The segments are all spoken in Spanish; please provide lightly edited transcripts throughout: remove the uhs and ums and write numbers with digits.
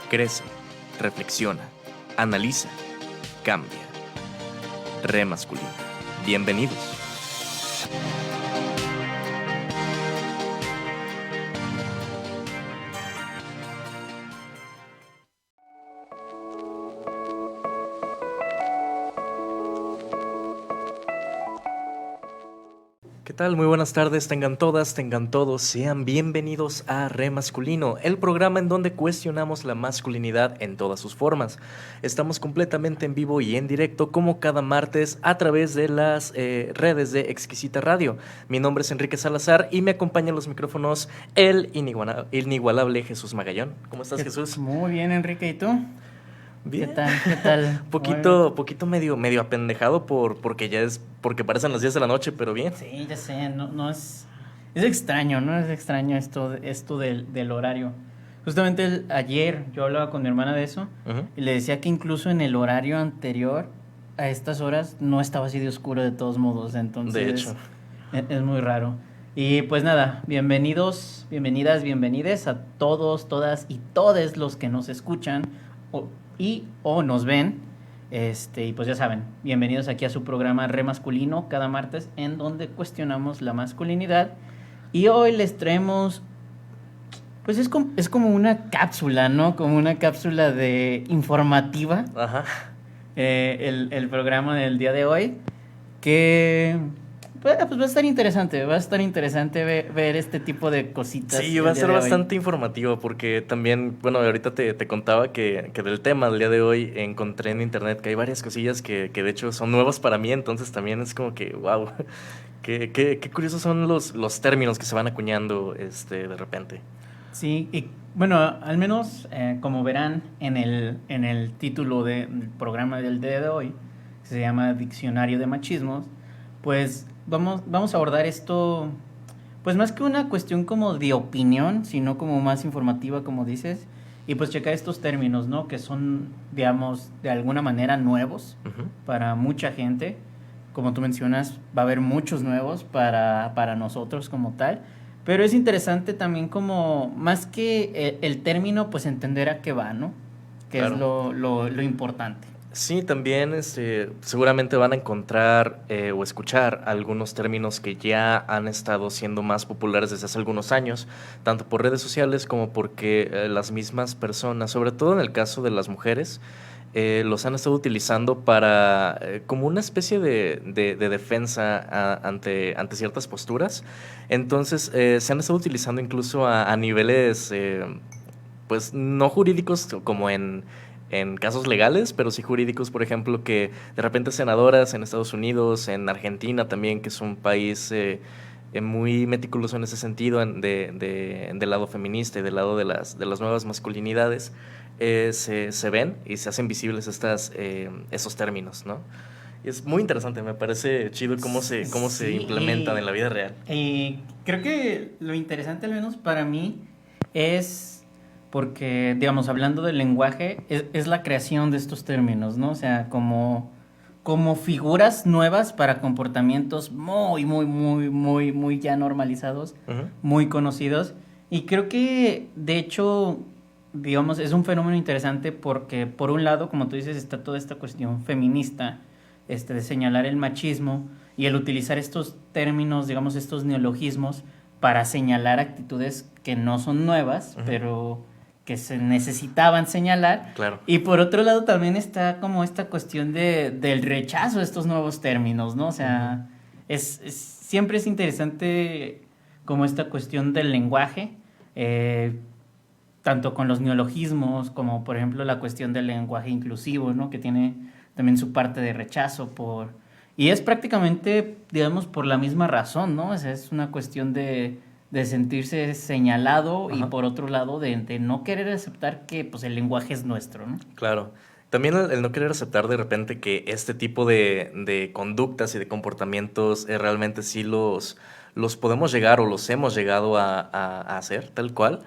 Crece, reflexiona, analiza, cambia. Re masculino. Bienvenidos. ¿Qué tal? Muy buenas tardes, tengan todas, tengan todos, sean bienvenidos a Re Masculino, el programa en donde cuestionamos la masculinidad en todas sus formas. Estamos completamente en vivo y en directo como cada martes a través de las redes de Exquisita Radio. Mi nombre es Enrique Salazar y me acompaña en los micrófonos el inigualable Jesús Magallón. ¿Cómo estás, Jesús? Muy bien, Enrique, ¿y tú? Bien. ¿Qué tal? ¿Qué tal? Poquito medio apendejado porque parecen las 10 de la noche, pero bien. Sí, ya sé, no es... Es extraño, ¿no? Es extraño esto del horario. Justamente ayer yo hablaba con mi hermana de eso y le decía que incluso en el horario anterior a estas horas no estaba así de oscuro de todos modos, entonces... De hecho. Es muy raro. Y pues nada, bienvenidos, bienvenidas, bienvenides a todos, todas y todes los que nos escuchan o nos ven. Y pues ya saben, bienvenidos aquí a su programa Re Masculino cada martes en donde cuestionamos la masculinidad. Y hoy les traemos, pues es como una cápsula, ¿no? Como una cápsula de informativa. Ajá. El programa del día de hoy que... Pues va a estar interesante ver este tipo de cositas. Sí, va a ser bastante informativo porque también, bueno, ahorita te contaba que del tema del día de hoy encontré en internet que hay varias cosillas que de hecho son nuevas para mí, entonces también es como que, wow, qué curiosos son los términos que se van acuñando de repente. Sí, y bueno, al menos como verán en el título del programa del día de hoy, que se llama Diccionario de Machismos, pues vamos a abordar esto, pues más que una cuestión como de opinión, sino como más informativa, como dices, y pues checar estos términos, ¿no? Que son, digamos, de alguna manera nuevos para mucha gente. Como tú mencionas, va a haber muchos nuevos para nosotros como tal. Pero es interesante también como, más que el término, pues entender a qué va, ¿no? Que claro. Es lo importante. Sí, también seguramente van a encontrar o escuchar algunos términos que ya han estado siendo más populares desde hace algunos años, tanto por redes sociales como porque las mismas personas, sobre todo en el caso de las mujeres, los han estado utilizando para como una especie de defensa ante ciertas posturas. Entonces se han estado utilizando incluso a niveles pues no jurídicos como en casos legales, pero sí jurídicos, por ejemplo, que de repente senadoras en Estados Unidos, en Argentina también, que es un país muy meticuloso en ese sentido, del lado feminista y del lado de las nuevas masculinidades, se ven y se hacen visibles esos términos, ¿no? Y es muy interesante, me parece chido cómo se implementan en la vida real. Y creo que lo interesante, al menos para mí, es porque, digamos, hablando del lenguaje, es la creación de estos términos, ¿no? O sea, como figuras nuevas para comportamientos muy ya normalizados, muy conocidos. Y creo que, de hecho, digamos, es un fenómeno interesante porque, por un lado, como tú dices, está toda esta cuestión feminista, de señalar el machismo y el utilizar estos términos, digamos, estos neologismos para señalar actitudes que no son nuevas, pero que se necesitaban señalar. Claro. Y por otro lado también está como esta cuestión del rechazo de estos nuevos términos, ¿no? O sea, siempre es interesante como esta cuestión del lenguaje, tanto con los neologismos como, por ejemplo, la cuestión del lenguaje inclusivo, ¿no? Que tiene también su parte de rechazo y es prácticamente, digamos, por la misma razón, ¿no? O sea, es una cuestión de sentirse señalado. Ajá. Y por otro lado de no querer aceptar que pues el lenguaje es nuestro, ¿no? Claro. También el no querer aceptar de repente que este tipo de conductas y de comportamientos realmente sí los podemos llegar o los hemos llegado a hacer, tal cual.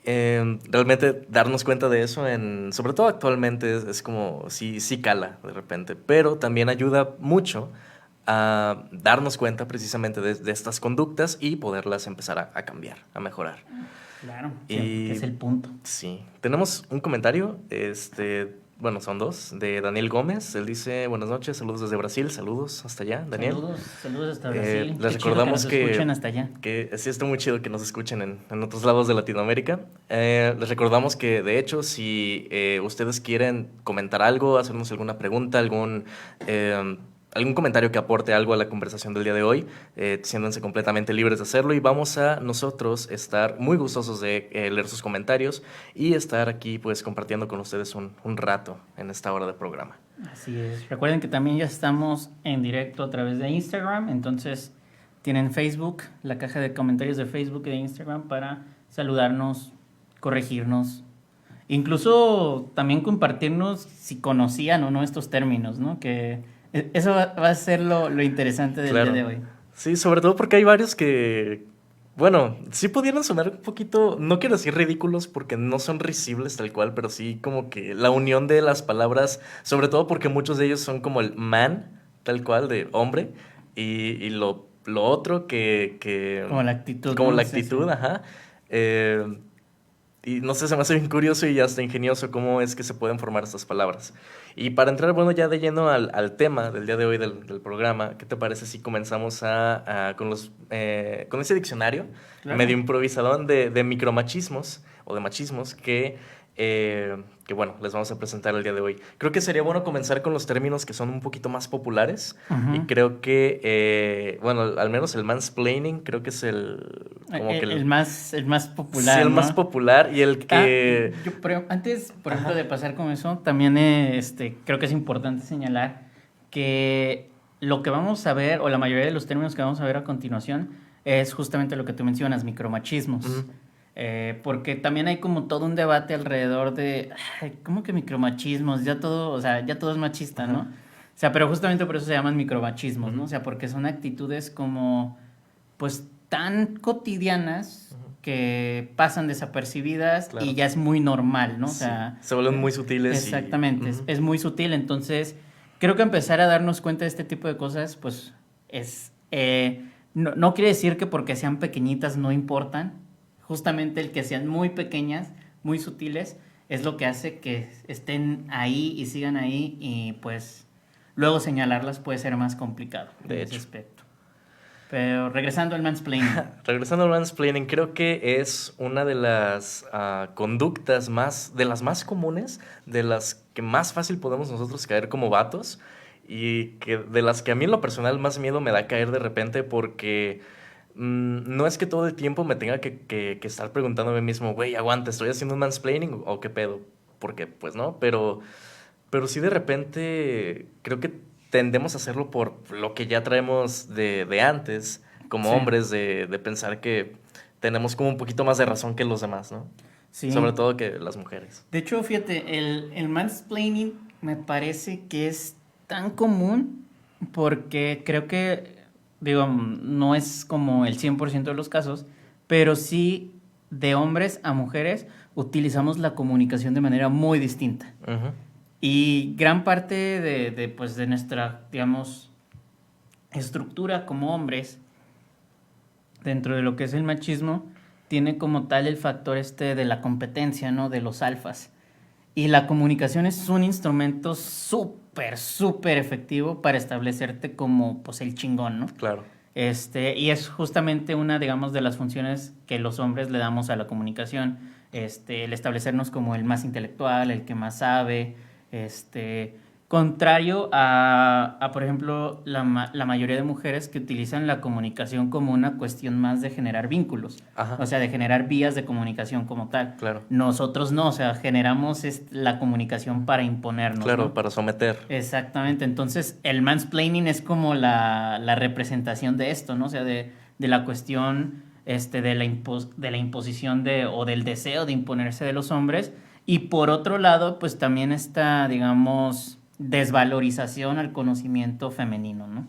Realmente darnos cuenta de eso, sobre todo actualmente, es como sí cala de repente, pero también ayuda mucho a darnos cuenta precisamente de estas conductas y poderlas empezar a cambiar, a mejorar. Claro, Y que es el punto. sí, tenemos un comentario, bueno, son dos, de Daniel Gómez. Él dice, buenas noches, saludos desde Brasil, saludos hasta allá, Daniel. Saludos hasta Brasil. Les Qué recordamos chido que nos escuchen hasta allá. que sí está muy chido que nos escuchen en otros lados de Latinoamérica. Les recordamos que, de hecho, si ustedes quieren comentar algo, hacernos alguna pregunta, algún comentario que aporte algo a la conversación del día de hoy, siéntanse completamente libres de hacerlo y vamos a nosotros estar muy gustosos de leer sus comentarios y estar aquí pues compartiendo con ustedes un rato en esta hora de programa. Así es. Recuerden que también ya estamos en directo a través de Instagram, entonces tienen Facebook, la caja de comentarios de Facebook y de Instagram para saludarnos, corregirnos, incluso también compartirnos si conocían o no estos términos, ¿no? Que eso va a ser lo interesante del Claro. día de hoy. Sí, sobre todo porque hay varios que, bueno, sí pudieran sonar un poquito, no quiero decir ridículos porque no son risibles tal cual, pero sí como que la unión de las palabras, sobre todo porque muchos de ellos son como el man, tal cual, de hombre, y lo otro que... Como la actitud. Como ¿no? la Sí, actitud, sí. ajá. Y no sé, se me hace bien curioso y hasta ingenioso cómo es que se pueden formar estas palabras. Y para entrar, bueno, ya de lleno al tema del día de hoy del programa, ¿qué te parece si comenzamos con ese diccionario Claro. medio improvisadón de micromachismos o de machismos que, bueno, les vamos a presentar el día de hoy? Creo que sería bueno comenzar con los términos que son un poquito más populares. Ujú. Y creo que, bueno, al menos el mansplaining creo que es El más popular, sí, el ¿no? más popular y el que... Pero antes, por ejemplo, Ajá. de pasar con eso, también creo que es importante señalar que lo que vamos a ver, o la mayoría de los términos que vamos a ver a continuación, es justamente lo que tú mencionas, micromachismos. Ujú. Porque también hay como todo un debate alrededor de, ay, ¿cómo que micromachismos? Ya todo, o sea, ya todo es machista, ¿no? Ajá. O sea, pero justamente por eso se llaman micromachismos, ¿no? Ujú. O sea, porque son actitudes como, pues, tan cotidianas Ujú. que pasan desapercibidas Claro. y ya es muy normal, ¿no? O Sí, sea, se vuelven muy sutiles. exactamente, Ujú. es muy sutil. Entonces, creo que empezar a darnos cuenta de este tipo de cosas, pues, no quiere decir que porque sean pequeñitas no importan. Justamente el que sean muy pequeñas, muy sutiles, es lo que hace que estén ahí y sigan ahí y pues luego señalarlas puede ser más complicado De en ese hecho. aspecto. Pero regresando al mansplaining. Regresando al mansplaining, creo que es una de las conductas de las más comunes, de las que más fácil podemos nosotros caer como vatos y de las que a mí en lo personal más miedo me da caer de repente porque no es que todo el tiempo me tenga que estar preguntando a mí mismo, güey, aguanta, ¿estoy haciendo un mansplaining o qué pedo? Porque pues no, pero sí de repente creo que tendemos a hacerlo por lo que ya traemos de antes, como Sí. hombres, de pensar que tenemos como un poquito más de razón que los demás, ¿no? Sí. Sobre todo que las mujeres. De hecho, fíjate, el mansplaining me parece que es tan común porque creo que, digo, no es como el 100% de los casos, pero sí de hombres a mujeres utilizamos la comunicación de manera muy distinta. Ujú. Y gran parte pues, de nuestra, digamos, estructura como hombres, dentro de lo que es el machismo, tiene como tal el factor de la competencia, ¿no? De los alfas. Y la comunicación es un instrumento súper efectivo para establecerte como, pues, el chingón, ¿no? Claro. Y es justamente una, digamos, de las funciones que los hombres le damos a la comunicación. El establecernos como el más intelectual, el que más sabe, contrario a por ejemplo, la mayoría de mujeres que utilizan la comunicación como una cuestión más de generar vínculos. Ajá. O sea, de generar vías de comunicación como tal. Claro. Nosotros no, o sea, generamos la comunicación para imponernos, Claro, ¿no? para someter. Exactamente, entonces el mansplaining es como la representación de esto, ¿no? O sea, de la cuestión de la imposición o del deseo de imponerse de los hombres. Y por otro lado, pues también esta, digamos, desvalorización al conocimiento femenino, ¿no?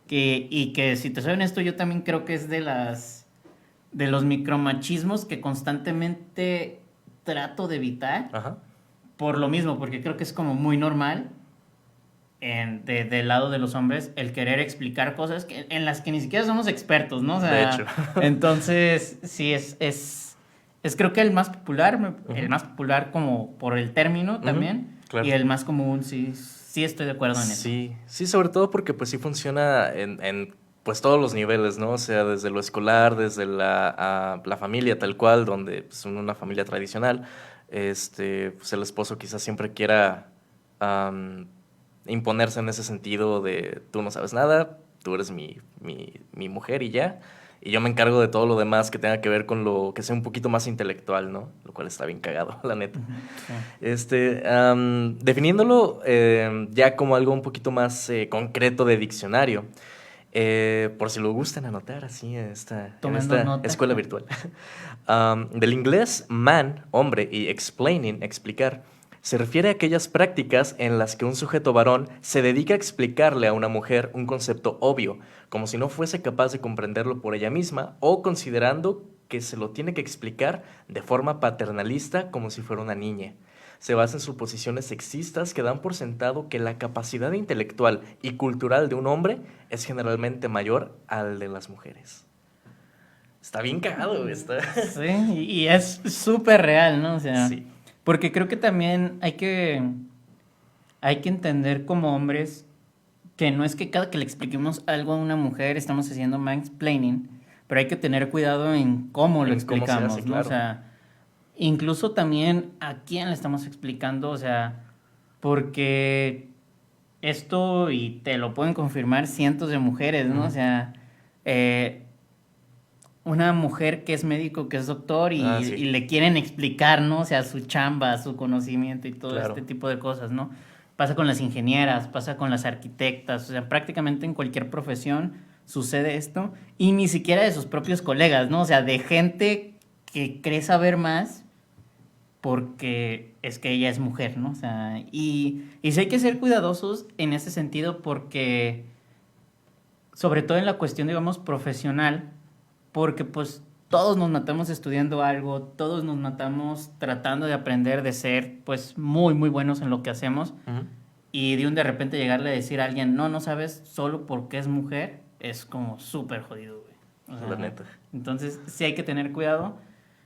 Y que, si te soy honesto, yo también creo que es de los micromachismos que constantemente trato de evitar. Ajá. Por lo mismo, porque creo que es como muy normal del lado de los hombres el querer explicar cosas en las que ni siquiera somos expertos, ¿no? O sea, De hecho. entonces, sí, es creo que el más popular como por el término también, claro. y el más común, sí estoy de acuerdo en eso. Sí, sobre todo porque pues sí funciona en pues todos los niveles, ¿no? O sea, desde lo escolar, desde la familia tal cual, donde pues una familia tradicional, pues el esposo quizás siempre quiera am, imponerse en ese sentido de tú no sabes nada, tú eres mi mujer y ya, y yo me encargo de todo lo demás que tenga que ver con lo que sea un poquito más intelectual, ¿no? Lo cual está bien cagado, la neta. Ujú, sí. Definiéndolo ya como algo un poquito más concreto de diccionario, por si lo gustan anotar así en Tomando esta nota. escuela virtual. Del inglés man, hombre, y explaining, explicar, se refiere a aquellas prácticas en las que un sujeto varón se dedica a explicarle a una mujer un concepto obvio, como si no fuese capaz de comprenderlo por ella misma o considerando que se lo tiene que explicar de forma paternalista como si fuera una niña. Se basa en suposiciones sexistas que dan por sentado que la capacidad intelectual y cultural de un hombre es generalmente mayor al de las mujeres. Está bien cagado, está. Sí, y es súper real, ¿no? O sea, Sí. porque creo que también hay que entender como hombres que no es que cada que le expliquemos algo a una mujer estamos haciendo mansplaining, pero hay que tener cuidado en cómo lo En cómo se hace, explicamos, ¿no? O claro. sea, incluso también a quién le estamos explicando, o sea, porque esto, y te lo pueden confirmar cientos de mujeres, ¿no? O Ujú. sea, eh, una mujer que es médico, que es doctor Ah, y sí, le quieren explicar, ¿no? O sea, su chamba, su conocimiento y todo este claro. tipo de cosas, ¿no? Pasa con las ingenieras, pasa con las arquitectas, o sea, prácticamente en cualquier profesión sucede esto y ni siquiera de sus propios colegas, ¿no? O sea, de gente que cree saber más porque es que ella es mujer, ¿no? O sea, y sí hay que ser cuidadosos en ese sentido porque, sobre todo en la cuestión, digamos, profesional, porque pues todos nos matamos estudiando algo, todos nos matamos tratando de aprender, de ser pues muy, muy buenos en lo que hacemos, Ujú. y de repente llegarle a decir a alguien, no, no sabes, solo porque es mujer, es como súper jodido, güey. O La sea, neta. entonces sí hay que tener cuidado.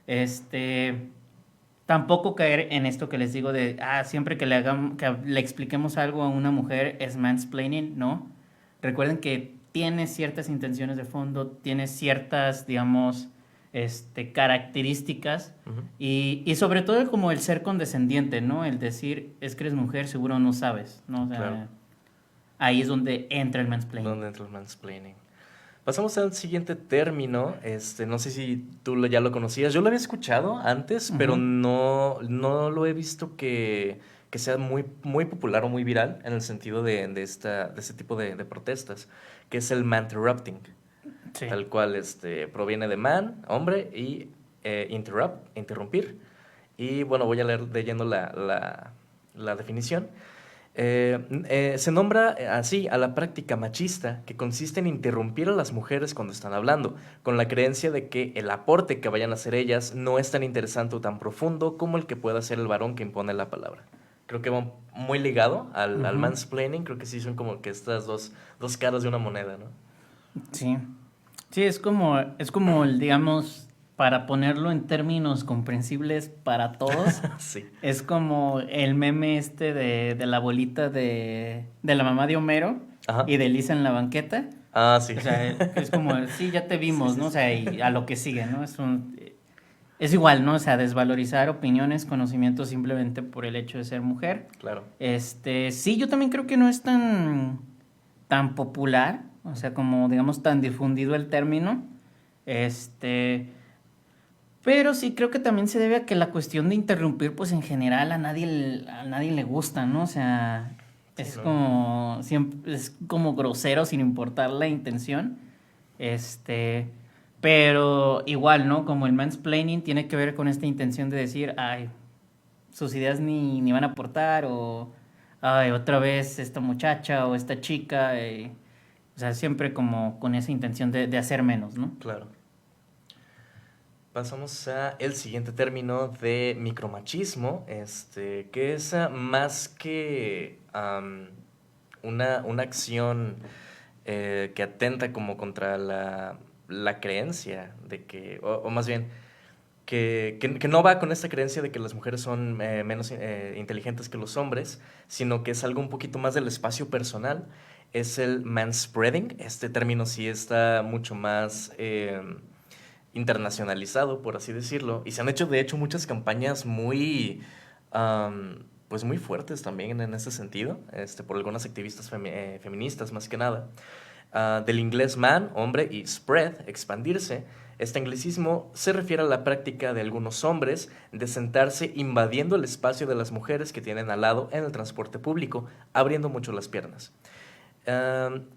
Este, tampoco caer en esto que les digo de, siempre que que le expliquemos algo a una mujer es mansplaining, ¿no? Recuerden que tiene ciertas intenciones de fondo, tiene ciertas, digamos, características Ujú. y sobre todo como el ser condescendiente, ¿no? El decir, es que eres mujer, seguro no sabes, ¿no? O Claro. sea, ahí es donde entra el mansplaining. ¿Dónde entra el mansplaining? Pasamos al siguiente término. No sé si tú ya lo conocías. Yo lo había escuchado antes, pero Ujú. no lo he visto que sea muy, muy popular o muy viral en el sentido de este tipo de protestas, que es el manterrupting. Sí. Tal cual, proviene de man, hombre, y interrumpir. Y bueno, voy a leer leyendo la definición. Se nombra así a la práctica machista que consiste en interrumpir a las mujeres cuando están hablando, con la creencia de que el aporte que vayan a hacer ellas no es tan interesante o tan profundo como el que pueda hacer el varón que impone la palabra. Creo que va muy ligado al Ujú. mansplaining, creo que sí son como que estas dos caras de una moneda, ¿no? Sí. Sí, es como el, digamos, para ponerlo en términos comprensibles para todos, Sí. es como el meme de la bolita de la mamá de Homero Ajá. y de Lisa en la banqueta. Ah, sí. O sea, es como, sí, ya te Sí, vimos, sí, ¿no? O sí. sea, y a lo que sigue, ¿no? Es igual, ¿no? O sea, desvalorizar opiniones, conocimientos simplemente por el hecho de ser mujer. Claro. Sí, yo también creo que no es tan popular, o sea, como digamos tan difundido el término. Este, pero sí creo que también se debe a que la cuestión de interrumpir, pues en general a nadie le gusta, ¿no? O sea, Sí, ¿no? es como grosero sin importar la intención. Este, pero igual, ¿no? Como el mansplaining tiene que ver con esta intención de decir, ay, sus ideas ni van a aportar, o ay, otra vez esta muchacha o esta chica, o sea, siempre como con esa intención de hacer menos, ¿no? Claro. Pasamos a el siguiente término de micromachismo, que es más que una acción que atenta como contra la creencia de que, o más bien, que no va con esta creencia de que las mujeres son menos inteligentes que los hombres, sino que es algo un poquito más del espacio personal. Es el manspreading. Este término sí está mucho más internacionalizado, por así decirlo, y se han hecho, de hecho, muchas campañas muy, pues muy fuertes también en ese sentido, por algunas activistas feministas más que nada. Del inglés man, hombre, y spread, expandirse. Este anglicismo se refiere a la práctica de algunos hombres de sentarse invadiendo el espacio de las mujeres que tienen al lado en el transporte público, abriendo mucho las piernas.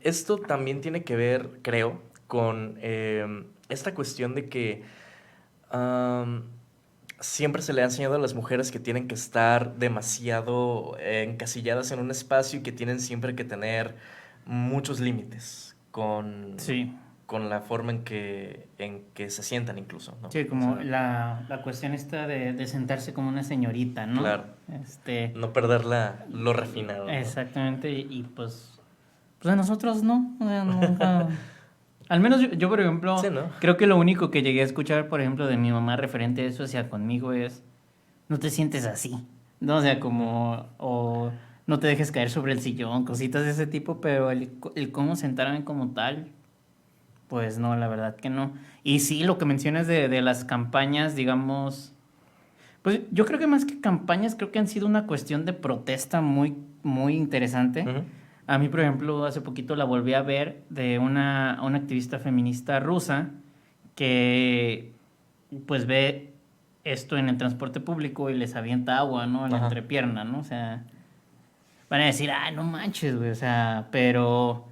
Esto también tiene que ver, creo, con esta cuestión de que siempre se le ha enseñado a las mujeres que tienen que estar demasiado encasilladas en un espacio y que tienen siempre que tener muchos límites Sí. con la forma en que se sientan incluso, ¿no? Sí, O como sea, la cuestión esta de sentarse como una señorita, ¿no? claro, no perder lo refinado, ¿no? Exactamente, y pues a nosotros no, o sea, nunca. Al menos yo, por ejemplo, Sí, ¿no? creo que lo único que llegué a escuchar, por ejemplo, de mi mamá referente a eso hacia conmigo es, no te sientes así, ¿no? O sea, como, o no te dejes caer sobre el sillón, cositas de ese tipo, pero el cómo sentarme como tal, pues no, la verdad que no. Y sí, lo que mencionas de las campañas, digamos, pues yo creo que más que campañas, creo que han sido una cuestión de protesta muy, muy interesante. Ujú. A mí, por ejemplo, hace poquito la volví a ver de una activista feminista rusa que pues ve esto en el transporte público y les avienta agua, ¿no? En la Ajá. entrepierna, ¿no? O sea, van a decir, ah, no manches, güey, o sea, pero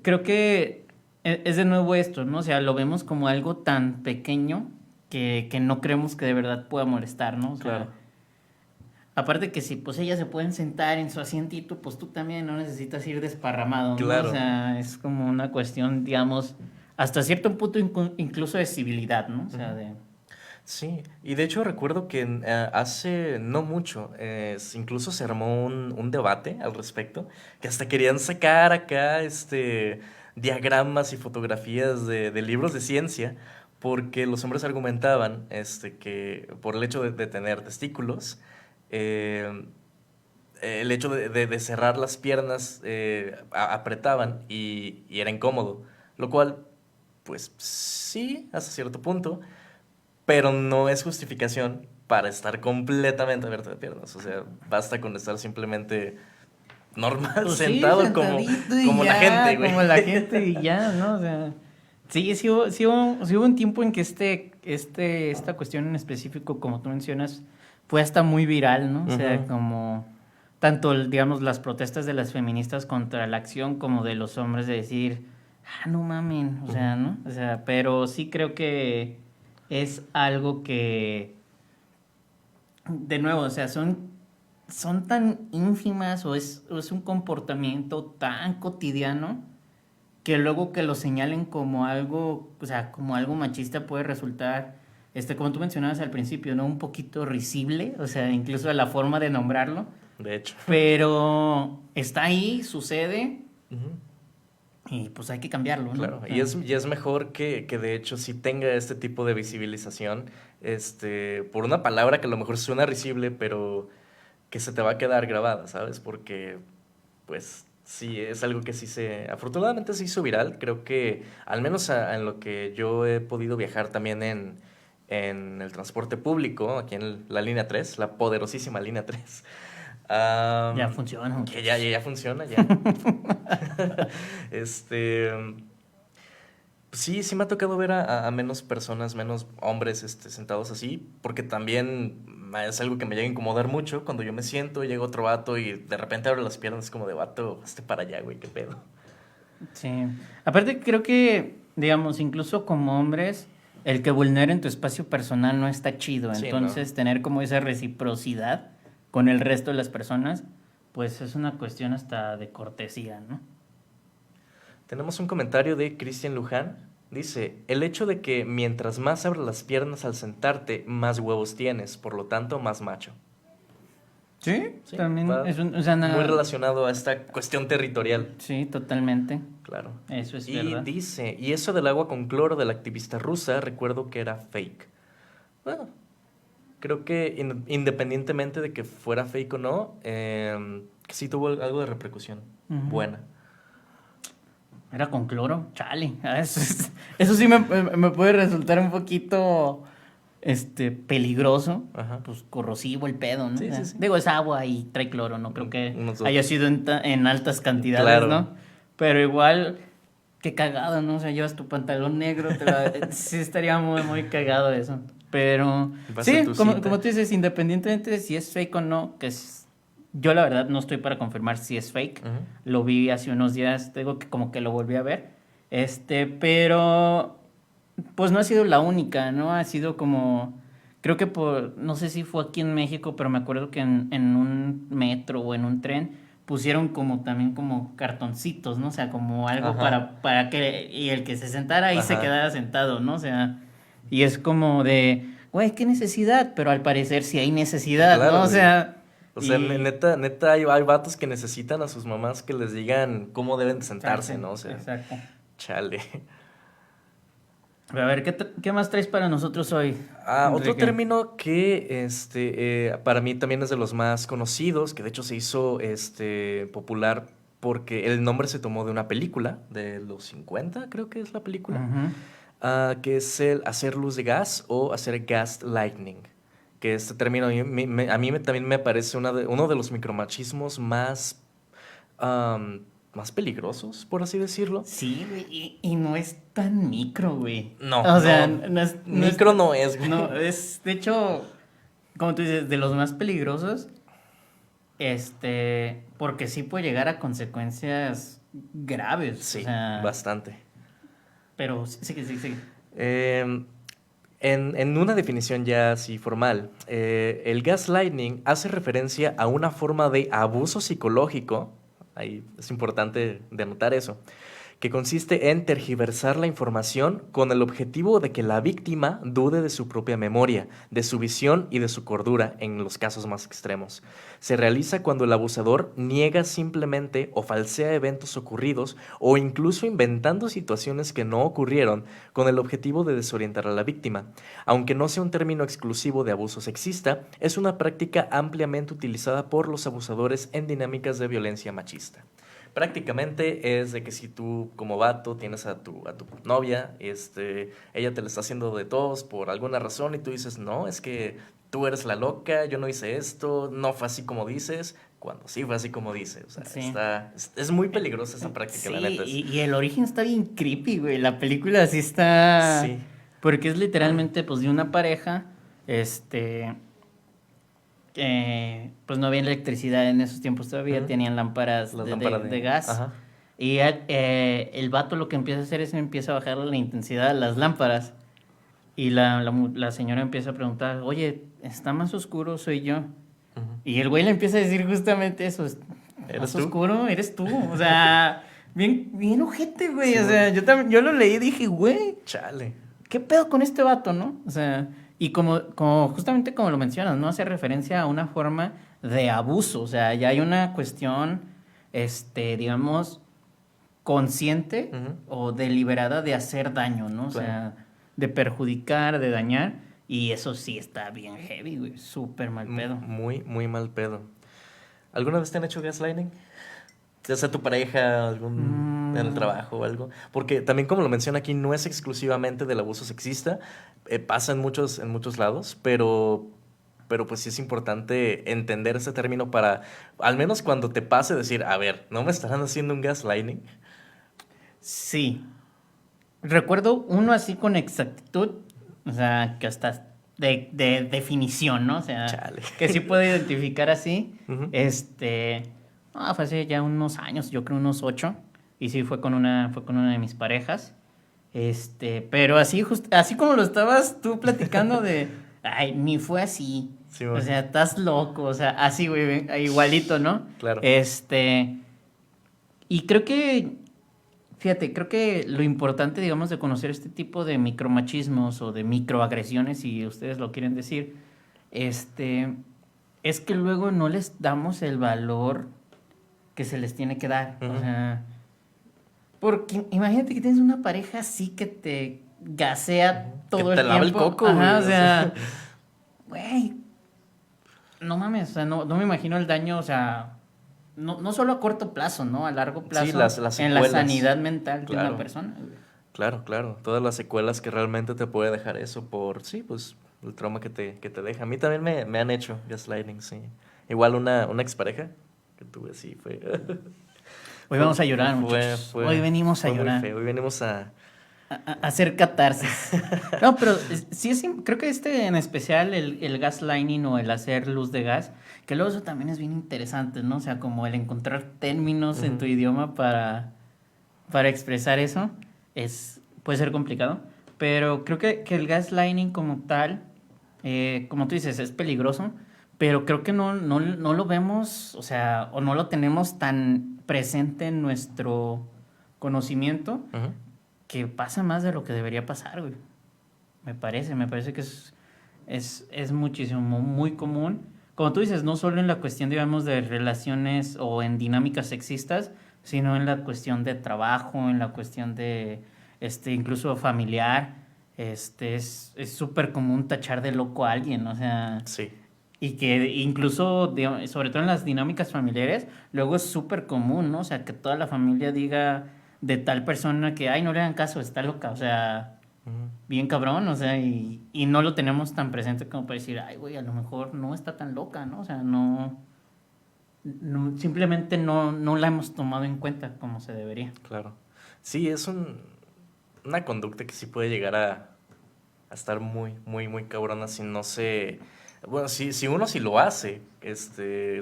creo que es de nuevo esto, ¿no? O sea, lo vemos como algo tan pequeño que no creemos que de verdad pueda molestar, ¿no? O sea, Claro, aparte que si pues ellas se pueden sentar en su asientito, pues tú también no necesitas ir desparramado, ¿no? O claro. sea, es como una cuestión, digamos, hasta cierto punto incluso de civilidad, ¿no? O sea, Ujú. de... Sí, y de hecho recuerdo que hace no mucho incluso se armó un debate al respecto, que hasta querían sacar acá diagramas y fotografías de libros de ciencia, porque los hombres argumentaban que por el hecho de tener testículos, eh, el hecho de cerrar las piernas apretaban y era incómodo, lo cual, pues sí, hasta cierto punto, pero no es justificación para estar completamente abierto de piernas. O sea, basta con estar simplemente normal, Pues sí, sentado sentadito y como la gente, ya, güey. como la gente y ya, ¿no? O sea, sí, sí hubo un tiempo en que esta cuestión en específico, como tú mencionas, fue hasta muy viral, ¿no? O sea, Ujú. como tanto, digamos, las protestas de las feministas contra la acción como de los hombres de decir, ah, no mamen, o Ujú. sea, ¿no? O sea, pero sí creo que es algo que, de nuevo, o sea, son tan ínfimas o es un comportamiento tan cotidiano que luego que lo señalen como algo, o sea, como algo machista puede resultar, como tú mencionabas al principio, ¿no? Un poquito risible, o sea, incluso la forma de nombrarlo, De hecho. pero está ahí, sucede Ujú. y pues hay que cambiarlo, ¿no? Claro, O y sea, y es mejor que de hecho sí tenga este tipo de visibilización, por una palabra que a lo mejor suena risible, pero que se te va a quedar grabada, ¿sabes? Porque, pues, sí, es algo que afortunadamente se hizo viral. Creo que, al menos en lo que yo he podido viajar también en el transporte público, aquí en la línea 3, la poderosísima línea 3, ya funciona, que muchachos. ya funciona, ya. Este, sí, sí me ha tocado ver a menos personas, menos hombres sentados así, porque también es algo que me llega a incomodar mucho cuando yo me siento, llega otro vato y de repente abre las piernas como de vato, hazte para allá, güey, qué pedo. Sí. Aparte, creo que, digamos, incluso como hombres, el que vulneren tu espacio personal no está chido. Sí, ¿no? Entonces, tener como esa reciprocidad con el resto de las personas, pues es una cuestión hasta de cortesía, ¿no? Tenemos un comentario de Cristian Luján. Dice, el hecho de que mientras más abres las piernas al sentarte, más huevos tienes, por lo tanto, más macho. Sí, Sí, también va es o sea, muy relacionado a esta cuestión territorial. Sí, totalmente. Claro. Eso es Y verdad. dice, y eso del agua con cloro de la activista rusa, recuerdo que era fake. Bueno, creo que independientemente de que fuera fake o no, sí tuvo algo de repercusión Ujú. buena. Era con cloro, chale. Eso sí me puede resultar un poquito peligroso, Ajá. pues corrosivo el pedo, ¿no? O Sí, sí, sea, sí. digo, es agua y trae cloro, no creo que Unos haya dos. sido en altas cantidades, Claro. ¿no? Pero igual, qué cagado, ¿no? O sea, llevas tu pantalón negro, sí estaría muy, muy cagado eso. Pero Vas a sí, tu como cita. tú dices, independientemente de si es fake o no, yo la verdad no estoy para confirmar si es fake. Ujú. Lo vi hace unos días, digo que como que lo volví a ver. Pero pues no ha sido la única, ¿no? Ha sido como, creo que no sé si fue aquí en México, pero me acuerdo que en un metro o en un tren pusieron como también como cartoncitos, ¿no? O sea, como algo Ajá. para que, y el que se sentara ahí se Ajá. quedara sentado, ¿no? O sea, y es como de, güey, qué necesidad, pero al parecer sí hay necesidad, ¿no? Claro, O güey. sea, O sea, y... neta hay vatos que necesitan a sus mamás que les digan cómo deben de sentarse, Exacto, ¿no? O sea, exacto. chale. A ver, ¿qué más traes para nosotros hoy, Otro Enrique? término que para mí también es de los más conocidos, que de hecho se hizo popular porque el nombre se tomó de una película de los 50, creo que es la película, Ujú. que es el hacer luz de gas o hacer gas lightning. Que este término también me parece uno de los micromachismos más peligrosos, por así decirlo. Sí, güey, y no es tan micro, güey. No, O sea, no, micro no es, güey. no, es, de hecho, como tú dices, de los más peligrosos, porque sí puede llegar a consecuencias graves, o Sí, sea, bastante. pero sí, sí, sí, sí. Em, en una definición ya así formal, el gaslighting hace referencia a una forma de abuso psicológico, ahí es importante denotar eso, que consiste en tergiversar la información con el objetivo de que la víctima dude de su propia memoria, de su visión y de su cordura en los casos más extremos. Se realiza cuando el abusador niega simplemente o falsea eventos ocurridos o incluso inventando situaciones que no ocurrieron con el objetivo de desorientar a la víctima. Aunque no sea un término exclusivo de abuso sexista, es una práctica ampliamente utilizada por los abusadores en dinámicas de violencia machista. Prácticamente es de que si tú como vato tienes a tu novia, ella te la está haciendo de todos por alguna razón y tú dices, no, es que tú eres la loca, yo no hice esto, no fue así como dices, cuando sí fue así como dices. O sea, Sí. es muy peligrosa esta práctica, Sí, la neta. y el origen está bien creepy, güey. La película sí está. Sí. Porque es literalmente, pues, de una pareja. Este. Pues no había electricidad en esos tiempos todavía. Ujú. Tenían lámparas Las de, lámparas de de... gas. Ajá. Y el vato lo que empieza a hacer es empieza a bajar la intensidad de las lámparas. Y la señora empieza a preguntar: Oye, ¿está más oscuro? Soy yo. Ujú. Y el güey le empieza a decir justamente eso: ¿Eres más tú? oscuro, eres tú. O sea, bien, bien ojete, güey. Sí, O bueno. sea, yo lo leí y dije, güey, Chale. ¿qué pedo con este vato, no? O sea, y como justamente como lo mencionas, ¿no? Hace referencia a una forma de abuso. O sea, ya hay una cuestión, digamos, consciente Ujú. o deliberada de hacer daño, ¿no? O Claro. sea, de perjudicar, de dañar. Y eso sí está bien heavy, güey. Súper mal pedo. Muy, muy mal pedo. ¿Alguna vez te han hecho gaslighting? Ya sea tu pareja, en el Mm, trabajo o algo. Porque también, como lo menciona aquí, no es exclusivamente del abuso sexista. Pasa en muchos lados, pero pues sí es importante entender ese término para, al menos cuando te pase, decir, a ver, ¿no me estarán haciendo un gaslighting? sí. Recuerdo uno así con exactitud, o sea, que hasta de definición, ¿no? O sea, Chale. que sí puedo identificar así. Ujú, Fue hace ya unos años, yo creo unos 8, y sí fue con una de mis parejas. Pero así, así como lo estabas tú platicando ay, ni fue así. sí, O bueno, sea, estás loco, o sea, así, güey, igualito, ¿no? claro. Y fíjate, creo que lo importante, digamos, de conocer este tipo de micromachismos o de microagresiones, si ustedes lo quieren decir, este, es que luego no les damos el valor que se les tiene que dar. O sea, porque imagínate que tienes una pareja así que te gasea todo que te el lava el tiempo. coco, Ajá, o güey. sea, güey, no mames, o sea, no me imagino el daño, o sea, no solo a corto plazo, ¿no? A largo plazo Sí, las en la secuelas. sanidad mental de una Claro. persona, güey. Claro, claro. Todas las secuelas que realmente te puede dejar eso por, sí, pues, el trauma que te deja. A mí también me han hecho gaslighting, sí. Igual una expareja que tuve, sí, fue... Hoy vamos a llorar, muchachos. Hoy venimos a fue muy llorar. feo. Hoy venimos A hacer catarsis. No, pero sí creo que en especial el gaslighting o el hacer luz de gas, que luego eso también es bien interesante, ¿no? O sea, como el encontrar términos en tu idioma para expresar eso, puede ser complicado. Pero creo que el gaslighting como tal, como tú dices, es peligroso, pero creo que no lo vemos, o sea, o no lo tenemos tan presente en nuestro conocimiento Ujú. que pasa más de lo que debería pasar, güey. Me parece que es muchísimo, muy común. Como tú dices, no solo en la cuestión, digamos, de relaciones o en dinámicas sexistas, sino en la cuestión de trabajo, en la cuestión de, incluso familiar. Es súper común tachar de loco a alguien, o sea, Sí, y que incluso, digamos, sobre todo en las dinámicas familiares, luego es súper común, ¿no? O sea, que toda la familia diga de tal persona que, ay, no le hagan caso, está loca, o sea, ujú, bien cabrón, o sea, y no lo tenemos tan presente como para decir, ay, güey, a lo mejor no está tan loca, ¿no? O sea, simplemente no la hemos tomado en cuenta como se debería. claro. Sí, es una conducta que sí puede llegar a estar muy, muy, muy cabrona si no se... Bueno, si uno sí lo hace,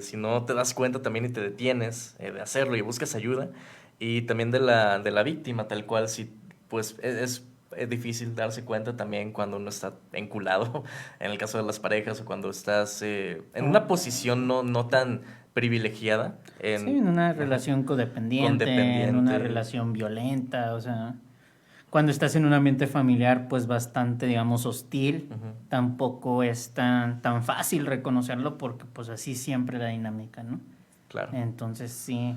si no te das cuenta también y te detienes de hacerlo y buscas ayuda, y también de la víctima, tal cual, sí, pues es difícil darse cuenta también cuando uno está enculado, en el caso de las parejas, o cuando estás en una posición no tan privilegiada, Sí, en una ajá, relación codependiente, en una condependiente. relación violenta, o sea, cuando estás en un ambiente familiar, pues bastante, digamos, hostil, Ujú, tampoco es tan fácil reconocerlo porque pues así siempre la dinámica, ¿no? claro. Entonces sí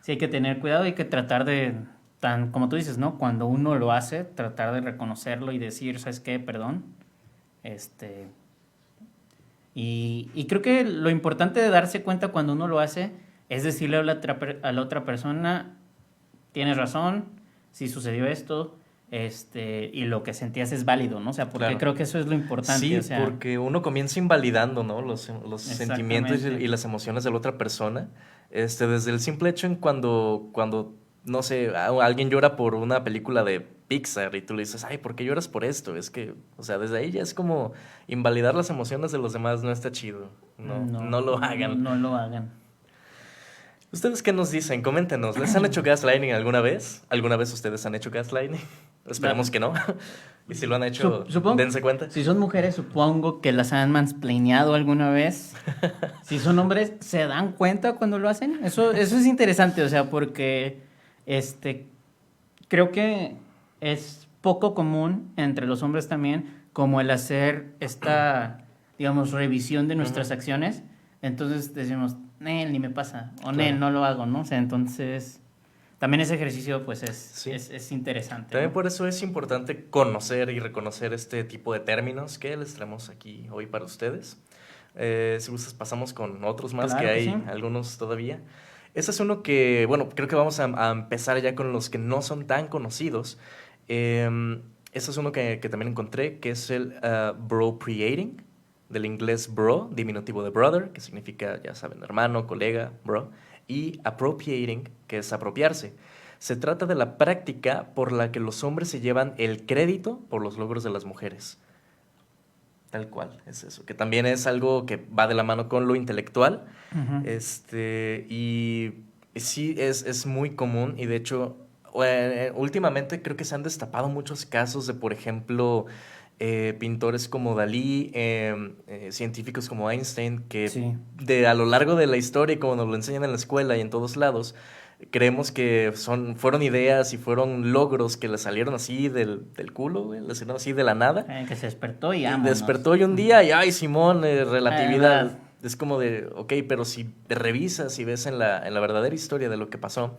hay que tener cuidado, hay que tratar como tú dices, ¿no? Cuando uno lo hace, tratar de reconocerlo y decir, ¿sabes qué? Perdón. Este, y creo que lo importante de darse cuenta cuando uno lo hace es decirle a la otra persona, tienes razón, sí sucedió esto, y lo que sentías es válido, ¿no? O sea, porque Claro. creo que eso es lo importante, Sí, o sea, porque uno comienza invalidando, ¿no? Los sentimientos exactamente. y las emociones de la otra persona. Desde el simple hecho en cuando, no sé, alguien llora por una película de Pixar y tú le dices, ay, ¿por qué lloras por esto? Es que, o sea, desde ahí ya es como invalidar las emociones de los demás, no está chido. No lo hagan. No lo hagan. ¿Ustedes qué nos dicen? Coméntenos. ¿Les han hecho gaslighting alguna vez? ¿Alguna vez ustedes han hecho gaslighting? Esperemos que no. Y si lo han hecho, Supongo, dense cuenta. si son mujeres, supongo que las han mansplaineado alguna vez. Si son hombres, ¿se dan cuenta cuando lo hacen? Eso es interesante, o sea, porque este, creo que es poco común entre los hombres también, como el hacer esta, digamos, revisión de nuestras Ujú, acciones. Entonces decimos, Nel, ni me pasa, o Nel, claro. no lo hago, ¿no? O sea, entonces, también ese ejercicio, pues, Sí. es interesante, También ¿no? por eso es importante conocer y reconocer este tipo de términos que les traemos aquí hoy para ustedes. Si gustas, pasamos con otros más, que Claro que sí. hay algunos todavía. Este es uno que, bueno, creo que vamos a empezar ya con los que no son tan conocidos. Este es uno que también encontré, que es el bropriating, del inglés bro, diminutivo de brother, que significa, ya saben, hermano, colega, bro, y appropriating, que es apropiarse. Se trata de la práctica por la que los hombres se llevan el crédito por los logros de las mujeres. Tal cual, es eso. Que también es algo que va de la mano con lo intelectual. Ujú. Y sí, es muy común. Y de hecho, últimamente creo que se han destapado muchos casos de, por ejemplo, pintores como Dalí, científicos como Einstein, que Sí. a lo largo de la historia, como nos lo enseñan en la escuela y en todos lados, creemos que fueron ideas y fueron logros que le salieron así del culo, güey, le salieron así de la nada. Que se despertó y Y vámonos. despertó hoy un día y, ay, Simón, relatividad. ¿Verdad? es como de, ok, pero si te revisas y ves en la verdadera historia de lo que pasó,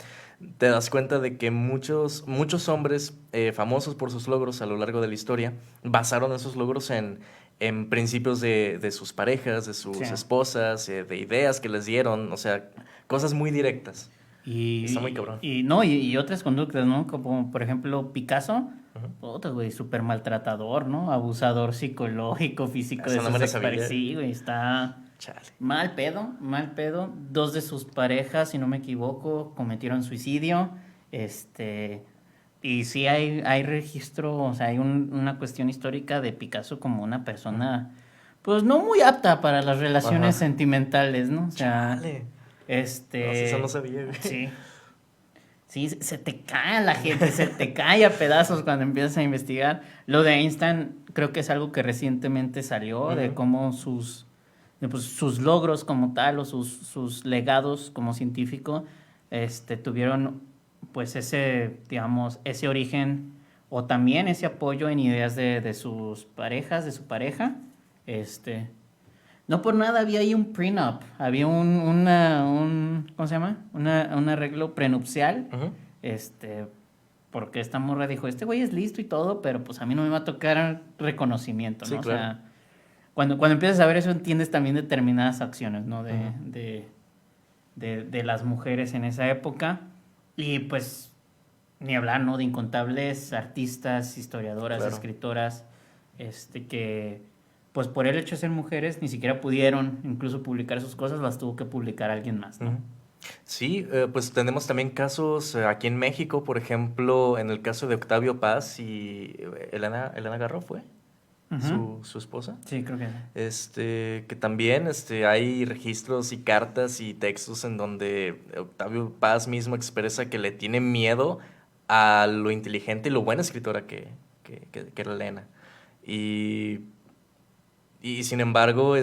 te das cuenta de que muchos hombres famosos por sus logros a lo largo de la historia basaron esos logros en principios de sus parejas, de sus Sí. esposas, de ideas que les dieron, o sea, cosas muy directas. Está muy cabrón. Y otras conductas, ¿no? Como por ejemplo Picasso, Ujú. otro güey, súper maltratador, ¿no? Abusador psicológico, físico de Esa no me sus la sabía. sí, güey, está Chale. mal pedo, mal pedo. Dos de sus parejas, si no me equivoco, cometieron suicidio. Este, y sí hay registro, o sea, hay una cuestión histórica de Picasso como una persona, pues no muy apta para las relaciones Ajá. sentimentales, ¿no? O sea, Chale. No, sí, eso no este, sabía, güey. sí. Sí, se te cae la gente, se te cae a pedazos cuando empiezas a investigar. Lo de Einstein creo que es algo que recientemente salió, de Ujú. cómo pues, sus logros como tal o sus legados como científico tuvieron pues ese, digamos, ese origen o también ese apoyo en ideas de sus parejas, de su pareja. Este, no por nada había ahí un prenup, había ¿cómo se llama? Un arreglo prenupcial, Ujú. este, porque esta morra dijo, este güey es listo y todo, pero pues a mí no me va a tocar reconocimiento, Sí, ¿no? O claro. sea, cuando empiezas a ver eso entiendes también determinadas acciones, ¿no? Ujú. De las mujeres en esa época y pues ni hablar, ¿no? De incontables artistas, historiadoras, Claro. escritoras, que pues por el hecho de ser mujeres ni siquiera pudieron incluso publicar sus cosas, las tuvo que publicar alguien más, ¿no? Ujú. Sí, pues tenemos también casos aquí en México, por ejemplo, en el caso de Octavio Paz y Elena Garro fue Ujú. su esposa. Sí, creo que sí. Que también hay registros y cartas y textos en donde Octavio Paz mismo expresa que le tiene miedo a lo inteligente y lo buena escritora que era Elena. Y, y sin embargo,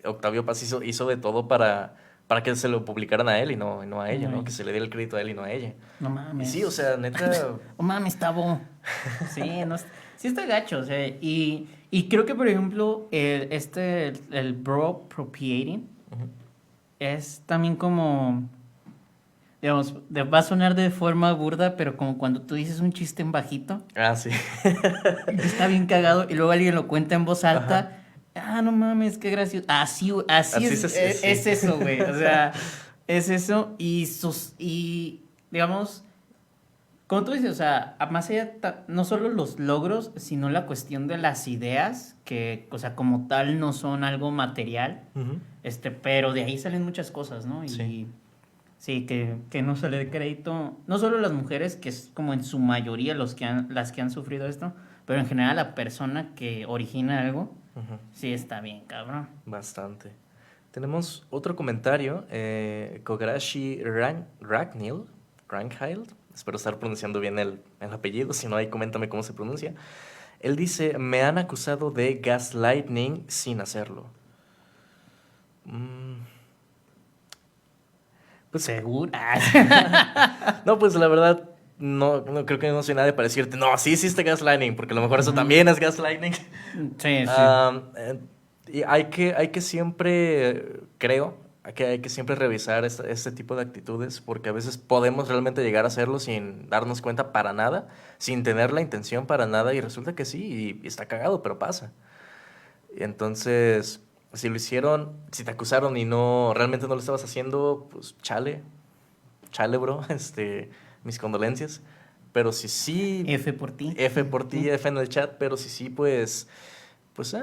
Octavio Paz hizo de todo para que se lo publicaran a él y no a ella, No, ¿no? Que se le diera el crédito a él y no a ella. no Y sí, o sea, mames. neta. Oh mames, Tabo. Sí, no, sí está gacho, o sea, y creo que por ejemplo, el bro appropriating Ujú. es también como, digamos, va a sonar de forma burda, pero como cuando tú dices un chiste en bajito, Ah, sí. que está bien cagado, y luego alguien lo cuenta en voz Ajá. alta, ah, no mames, qué gracioso. Así Así sí. es eso, güey, o sea, es eso, y digamos, como tú dices, o sea, más allá, no solo los logros, sino la cuestión de las ideas, que, o sea, como tal no son algo material, Ujú. pero de ahí salen muchas cosas, ¿no? Sí. Y sí, que no se le dé crédito, no solo a las mujeres, que es como en su mayoría las que han sufrido esto, pero en general la persona que origina algo, Ujú. sí está bien, cabrón. Bastante. Tenemos otro comentario. Kograshi Rankhild. Espero estar pronunciando bien el apellido. Si no, ahí coméntame cómo se pronuncia. Él dice: Me han acusado de gaslighting sin hacerlo. Mm, pues, ¿Segura? no, pues la verdad, no creo que no soy nadie para decirte, no, sí hiciste gaslighting, porque a lo mejor eso Ujú. también es gaslighting. Sí, sí. Y hay que siempre, creo, hay que siempre revisar este tipo de actitudes, porque a veces podemos realmente llegar a hacerlo sin darnos cuenta para nada, sin tener la intención para nada, y resulta que sí, y está cagado, pero pasa. Y entonces, si lo hicieron, si te acusaron y realmente no lo estabas haciendo, pues chale, bro, mis condolencias. Pero si sí, F por ti. F por ti, F en el chat, pero si sí, pues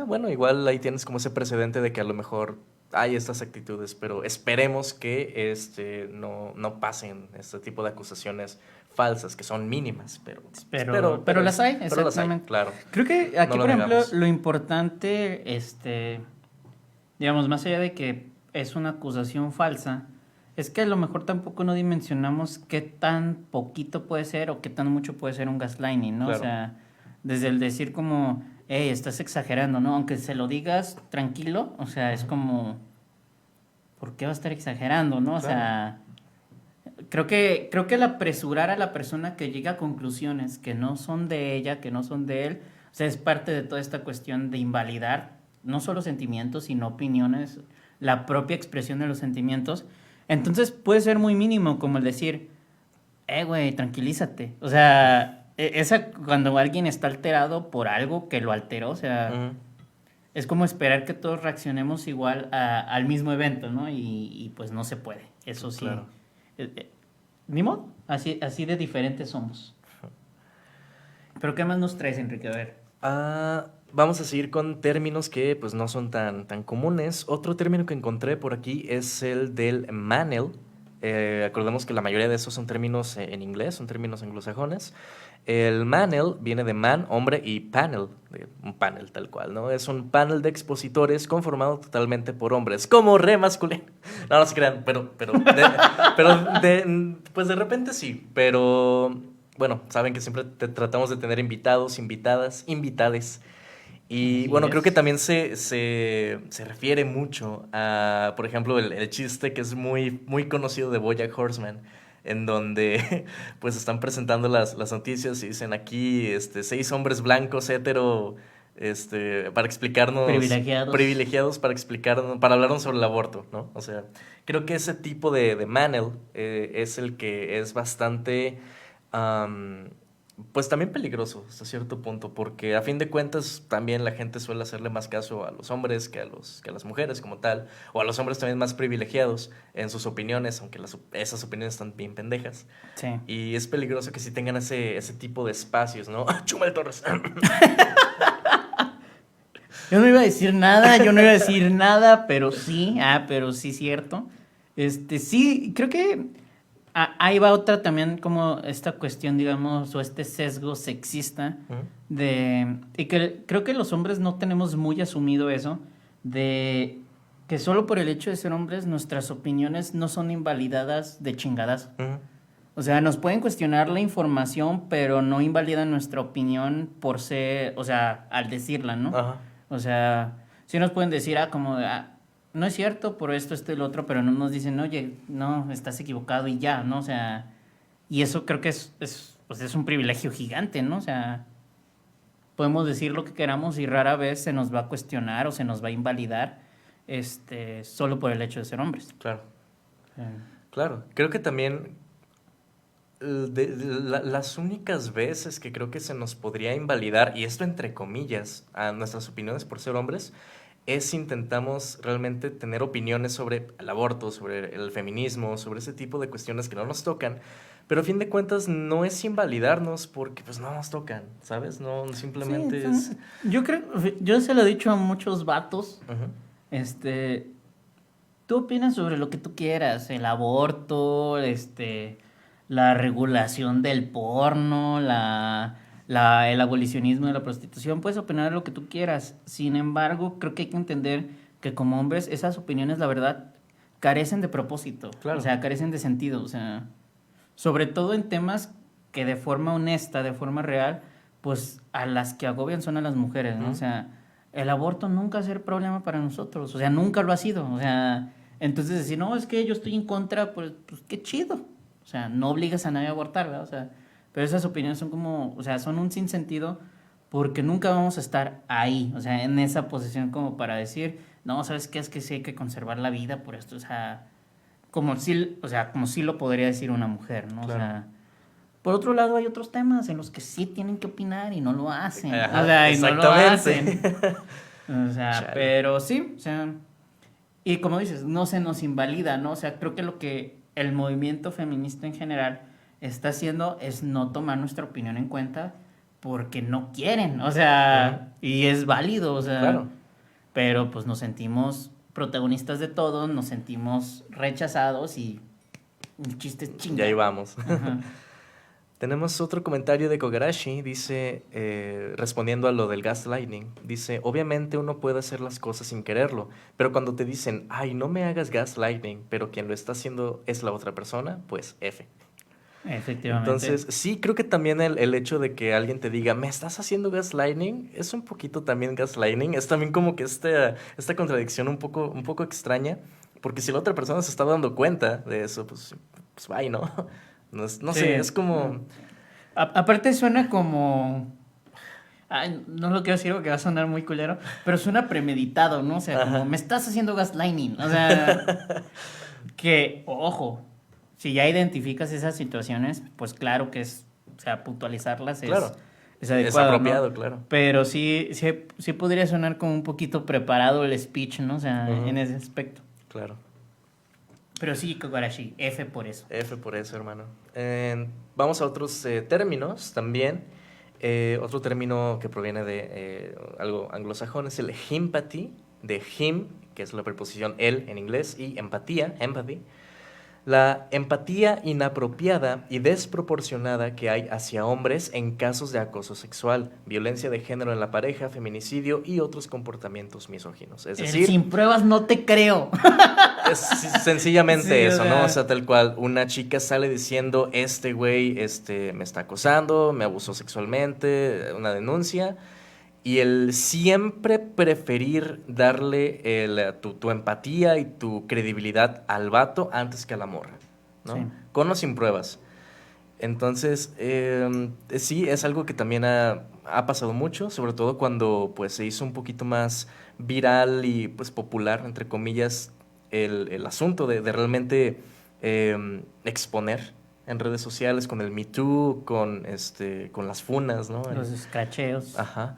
bueno, igual ahí tienes como ese precedente de que a lo mejor hay estas actitudes, pero esperemos que no pasen este tipo de acusaciones falsas, que son mínimas, Pero las hay, pero las hay, exactamente. claro, Creo que no aquí, lo por ejemplo, negamos. lo importante, digamos, más allá de que es una acusación falsa, es que a lo mejor tampoco no dimensionamos qué tan poquito puede ser o qué tan mucho puede ser un gaslighting, ¿no? O Claro. sea, desde el decir como, hey, estás exagerando, ¿no? Aunque se lo digas tranquilo, o sea, es Ujú. como, ¿por qué va a estar exagerando, no? O Claro. sea, creo que el apresurar a la persona que llega a conclusiones que no son de ella, que no son de él, o sea, es parte de toda esta cuestión de invalidar no solo sentimientos, sino opiniones la propia expresión de los sentimientos. Entonces puede ser muy mínimo, como el decir, güey, tranquilízate. O sea, cuando alguien está alterado por algo que lo alteró, o sea, es como esperar que todos reaccionemos igual al mismo evento, ¿no? Y pues no se puede. Eso sí. Claro. Ni modo, así de diferentes somos. ¿Pero qué más nos traes, Enrique? A ver. Vamos a seguir con términos que pues no son tan comunes. Otro término que encontré por aquí es el del manel. Acordemos que la mayoría de esos son términos en inglés, son términos anglosajones. El manel viene de man, hombre, y panel, de un panel tal cual, ¿no? Es un panel de expositores conformado totalmente por hombres, como re masculino. No se crean, pues de repente sí, pero bueno, saben que siempre tratamos de tener invitados, invitadas, invitades. Y bueno, creo que también se refiere mucho a, por ejemplo, el chiste que es muy, muy conocido de BoJack Horseman, en donde pues están presentando las noticias y dicen aquí 6 hombres blancos hetero para explicarnos privilegiados para explicarnos, para hablarnos sobre el aborto, ¿no? O sea, creo que ese tipo de manel es el que es bastante pues también peligroso hasta cierto punto, porque a fin de cuentas también la gente suele hacerle más caso a los hombres que a las mujeres como tal, o a los hombres también más privilegiados en sus opiniones, aunque esas opiniones están bien pendejas. Sí. Y es peligroso que sí tengan ese tipo de espacios, ¿no? ¡Chumel Torres! Yo no iba a decir nada, pero sí, cierto. Sí, creo que ahí va otra también como esta cuestión, digamos, o este sesgo sexista y que creo que los hombres no tenemos muy asumido eso, de que solo por el hecho de ser hombres nuestras opiniones no son invalidadas de chingadas. O sea, nos pueden cuestionar la información, pero no invalidan nuestra opinión por ser, o sea, al decirla, ¿no? Ajá. O sea, sí nos pueden decir, no es cierto por esto, y lo otro, pero no nos dicen, oye, no, estás equivocado y ya, ¿no? O sea, y eso creo que es un privilegio gigante, ¿no? O sea, podemos decir lo que queramos y rara vez se nos va a cuestionar o se nos va a invalidar solo por el hecho de ser hombres. Claro. Claro, creo que también las únicas veces que creo que se nos podría invalidar, y esto entre comillas, a nuestras opiniones por ser hombres, es si intentamos realmente tener opiniones sobre el aborto, sobre el feminismo, sobre ese tipo de cuestiones que no nos tocan, pero a fin de cuentas no es invalidarnos porque pues no nos tocan, ¿sabes? No, simplemente es... Yo se lo he dicho a muchos vatos, tú opinas sobre lo que tú quieras, el aborto, la regulación del porno, el abolicionismo de la prostitución, puedes opinar lo que tú quieras. Sin embargo, creo que hay que entender que como hombres esas opiniones, la verdad, carecen de propósito. Claro. O sea, carecen de sentido. O sea, sobre todo en temas que de forma honesta, de forma real, pues a las que agobian son a las mujeres, ¿no? O sea, el aborto nunca va a ser problema para nosotros. O sea, nunca lo ha sido. O sea, entonces decir, no, es que yo estoy en contra, pues qué chido. O sea, no obligas a nadie a abortar, ¿verdad? O sea, pero esas opiniones son como, o sea, son un sinsentido porque nunca vamos a estar ahí, o sea, en esa posición como para decir, no, ¿sabes qué? Es que sí hay que conservar la vida por esto, o sea, como si lo podría decir una mujer, ¿no? Claro. O sea, por otro lado hay otros temas en los que sí tienen que opinar y no lo hacen. Ajá, o sea, exactamente. No lo hacen. O sea, chale. Pero sí, o sea, y como dices, no se nos invalida, ¿no? O sea, creo que lo que el movimiento feminista en general está haciendo es no tomar nuestra opinión en cuenta porque no quieren, o sea, y es válido, o sea, claro. Pero pues nos sentimos protagonistas de todo, nos sentimos rechazados y un chiste es chingado. Y ahí vamos. Tenemos otro comentario de Kogarashi, dice, respondiendo a lo del gaslighting, dice, obviamente uno puede hacer las cosas sin quererlo, pero cuando te dicen, ay, no me hagas gaslighting, pero quien lo está haciendo es la otra persona, pues F. Efectivamente. Entonces, sí, creo que también el hecho de que alguien te diga, ¿me estás haciendo gaslighting? Es un poquito también gaslighting, es también como que esta contradicción un poco extraña, porque si la otra persona se está dando cuenta de eso, pues bye, ¿no? No sé, es como... Aparte suena como... Ay, no lo quiero decir porque va a sonar muy culero, pero suena premeditado, ¿no? O sea, como me estás haciendo gaslighting. O sea, que, ojo, si ya identificas esas situaciones, pues claro que es, o sea, puntualizarlas Claro, es es adecuado, apropiado, ¿no? claro. Pero sí podría sonar como un poquito preparado el speech, ¿no? O sea, Ujú, en ese aspecto. claro. Pero sí, Kogarashi, F por eso. F por eso, hermano. Vamos a otros términos también. Otro término que proviene de algo anglosajón es el himpathy, de him, que es la preposición el en inglés, y empatía, empathy. La empatía inapropiada y desproporcionada que hay hacia hombres en casos de acoso sexual, violencia de género en la pareja, feminicidio y otros comportamientos misóginos. Es El decir, sin pruebas no te creo. es sencillamente Sí, o eso, ¿no? O sea, sea, tal cual, una chica sale diciendo, este güey me está acosando, me abusó sexualmente, una denuncia, y el siempre preferir darle tu empatía y tu credibilidad al vato antes que a la morra, sí. ¿no? Con o sin pruebas. Entonces, sí, es algo que también ha pasado mucho, sobre todo cuando pues se hizo un poquito más viral y pues popular, entre comillas, el asunto de realmente exponer en redes sociales con el Me Too, con las funas, ¿no? Los escracheos. Ajá.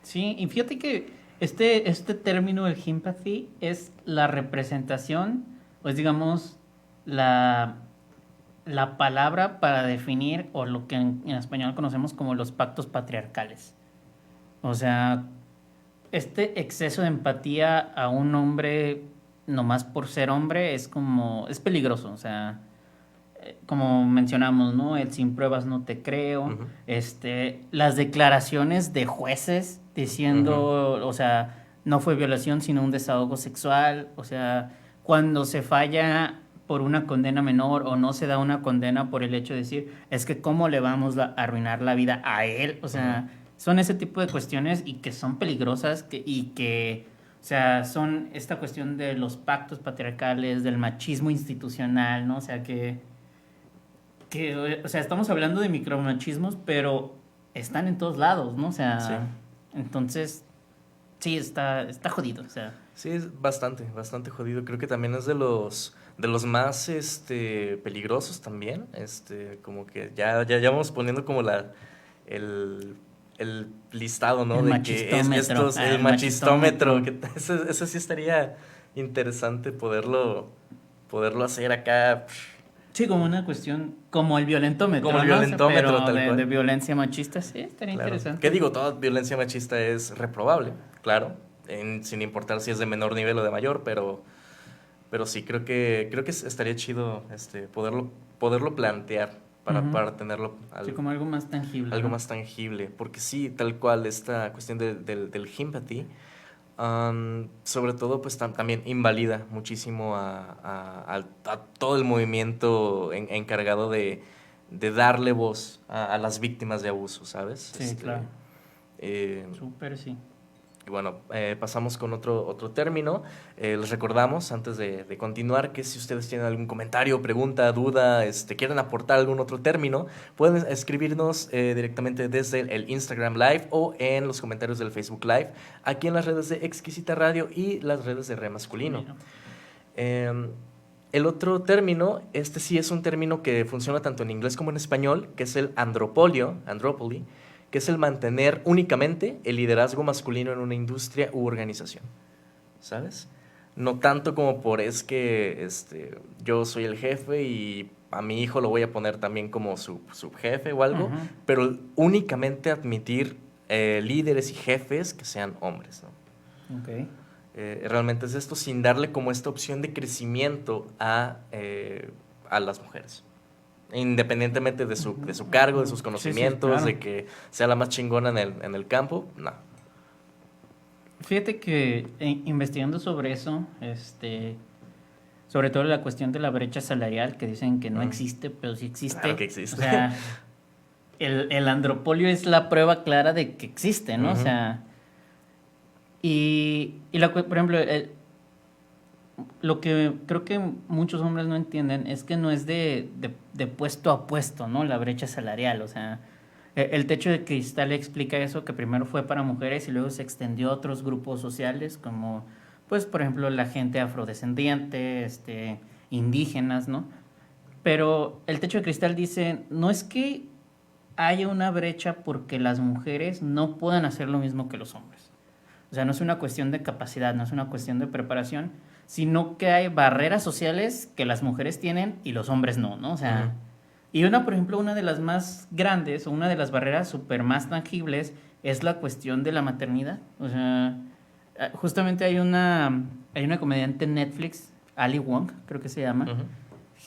Sí, y fíjate que este término, el empathy, es la representación, pues digamos, la, la palabra para definir, o lo que en español conocemos como los pactos patriarcales. O sea, este exceso de empatía a un hombre, nomás por ser hombre, es peligroso. O sea, como mencionamos, ¿no? El sin pruebas no te creo. Ujú, Las declaraciones de jueces ujú, diciendo, o sea, no fue violación, sino un desahogo sexual. O sea, cuando se falla por una condena menor o no se da una condena por el hecho de decir, es que cómo le vamos a arruinar la vida a él. O ujú. sea, son ese tipo de cuestiones y que son peligrosas o sea, son esta cuestión de los pactos patriarcales, del machismo institucional, ¿no? O sea, o sea, estamos hablando de micromachismos, pero están en todos lados, ¿no? O Sí. sea, entonces, sí, está jodido, o sea. Sí, es bastante jodido. Creo que también es de los más peligrosos también. Como que ya vamos poniendo como el, el listado, ¿no? El De que es machistómetro, el el machistómetro. machistómetro. Que eso sí estaría interesante poderlo hacer acá. Sí, como una cuestión, como el Como violentómetro, el ¿no? O sea, violentómetro, pero tal de cual. violencia machista, sí, estaría Claro. interesante. ¿Qué digo? Toda violencia machista es reprobable, claro. Sin importar si es de menor nivel o de mayor, pero sí, creo que estaría chido poderlo plantear para, Ujú. para tenerlo Sí, como algo más tangible, algo ¿no? más tangible. Porque sí, tal cual, esta cuestión del empathy, sobre todo, pues también invalida muchísimo a todo el movimiento encargado de darle voz a las víctimas de abuso, ¿sabes? Sí, claro. Eh, Súper, sí. y bueno, pasamos con otro término. Les recordamos, antes de continuar, que si ustedes tienen algún comentario, pregunta, duda, quieren aportar algún otro término, pueden escribirnos directamente desde el Instagram Live o en los comentarios del Facebook Live, aquí en las redes de Exquisita Radio y las redes de Re Masculino. Masculino. Eh, el otro término, sí es un término que funciona tanto en inglés como en español, que es el andropoly, que es el mantener únicamente el liderazgo masculino en una industria u organización, ¿sabes? No tanto como por es que yo soy el jefe y a mi hijo lo voy a poner también como su subjefe o algo, Ujú. pero únicamente admitir líderes y jefes que sean hombres, ¿no? Ok. Realmente es esto sin darle como esta opción de crecimiento a las mujeres. Independientemente de su cargo, de sus Sí, sí, conocimientos, claro. de que sea la más chingona en el campo, no. Fíjate que investigando sobre eso, sobre todo la cuestión de la brecha salarial, que dicen que no Mm, existe, pero sí claro que existe. O existe. sea, el andropolio es la prueba clara de que existe, ¿no? O Ujú, sea, por ejemplo, lo que creo que muchos hombres no entienden es que no es de puesto a puesto, ¿no? La brecha salarial, o sea, El techo de cristal explica eso, que primero fue para mujeres y luego se extendió a otros grupos sociales, como, pues, por ejemplo, la gente afrodescendiente, indígenas, ¿no? Pero el techo de cristal dice, no es que haya una brecha porque las mujeres no puedan hacer lo mismo que los hombres. O sea, no es una cuestión de capacidad, no es una cuestión de preparación, sino que hay barreras sociales que las mujeres tienen y los hombres no, ¿no? O sea, y una, por ejemplo, una de las más grandes o una de las barreras súper más tangibles es la cuestión de la maternidad. O sea, justamente hay una comediante en Netflix, Ali Wong, creo que se llama,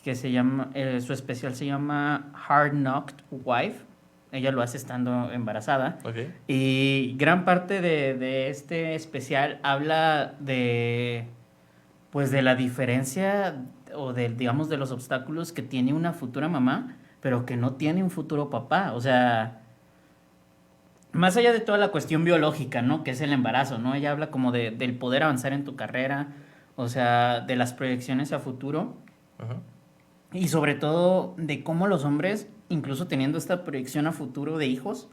que se llama, su especial se llama Hard Knocked Wife. Ella lo hace estando embarazada. Okay. Y gran parte de este especial habla de, pues, de la diferencia o de, digamos, de los obstáculos que tiene una futura mamá, pero que no tiene un futuro papá. O sea, más allá de toda la cuestión biológica, ¿no? Que es el embarazo, ¿no? Ella habla como del poder avanzar en tu carrera, o sea, de las proyecciones a futuro. Y sobre todo de cómo los hombres, incluso teniendo esta proyección a futuro de hijos,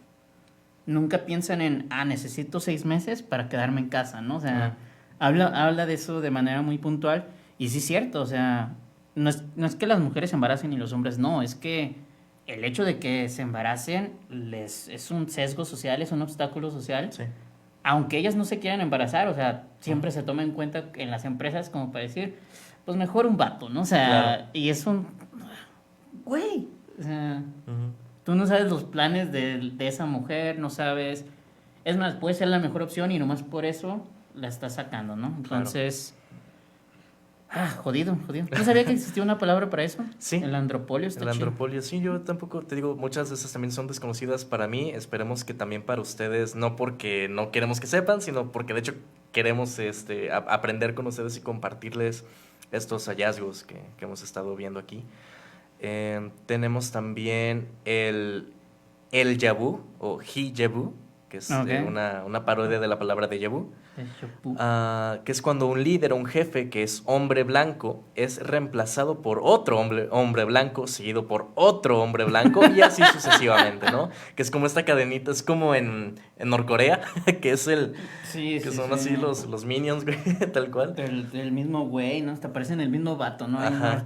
nunca piensan en, necesito 6 meses para quedarme en casa, ¿no? O sea, habla de eso de manera muy puntual. Y sí es cierto, o sea, no es que las mujeres se embaracen y los hombres no, es que el hecho de que se embaracen es un sesgo social, es un obstáculo social. Sí. Aunque ellas no se quieran embarazar, o sea, siempre se toma en cuenta en las empresas como para decir, pues mejor un vato, ¿no? O sea, Claro. y es un... Güey, o sea, tú no sabes los planes de esa mujer, no sabes... Es más, puede ser la mejor opción y nomás por eso la estás sacando, ¿no? Entonces... Jodido. No sabía que existía una palabra para eso. Sí. El andropolio está El chido. andropolio, sí, yo tampoco, te digo, muchas de esas también son desconocidas para mí. Esperemos que también para ustedes, no porque no queremos que sepan, sino porque de hecho queremos aprender con ustedes y compartirles estos hallazgos que hemos estado viendo aquí. Tenemos también el yabú o hijabú, que es una parodia de la palabra de yabú. Que es cuando un líder o un jefe que es hombre blanco es reemplazado por otro hombre blanco, seguido por otro hombre blanco y así sucesivamente, ¿no? Que es como esta cadenita, es como en Norcorea, que es que son así los minions, güey, tal cual. Del mismo güey, ¿no? Hasta parecen el mismo vato, ¿no? Ajá.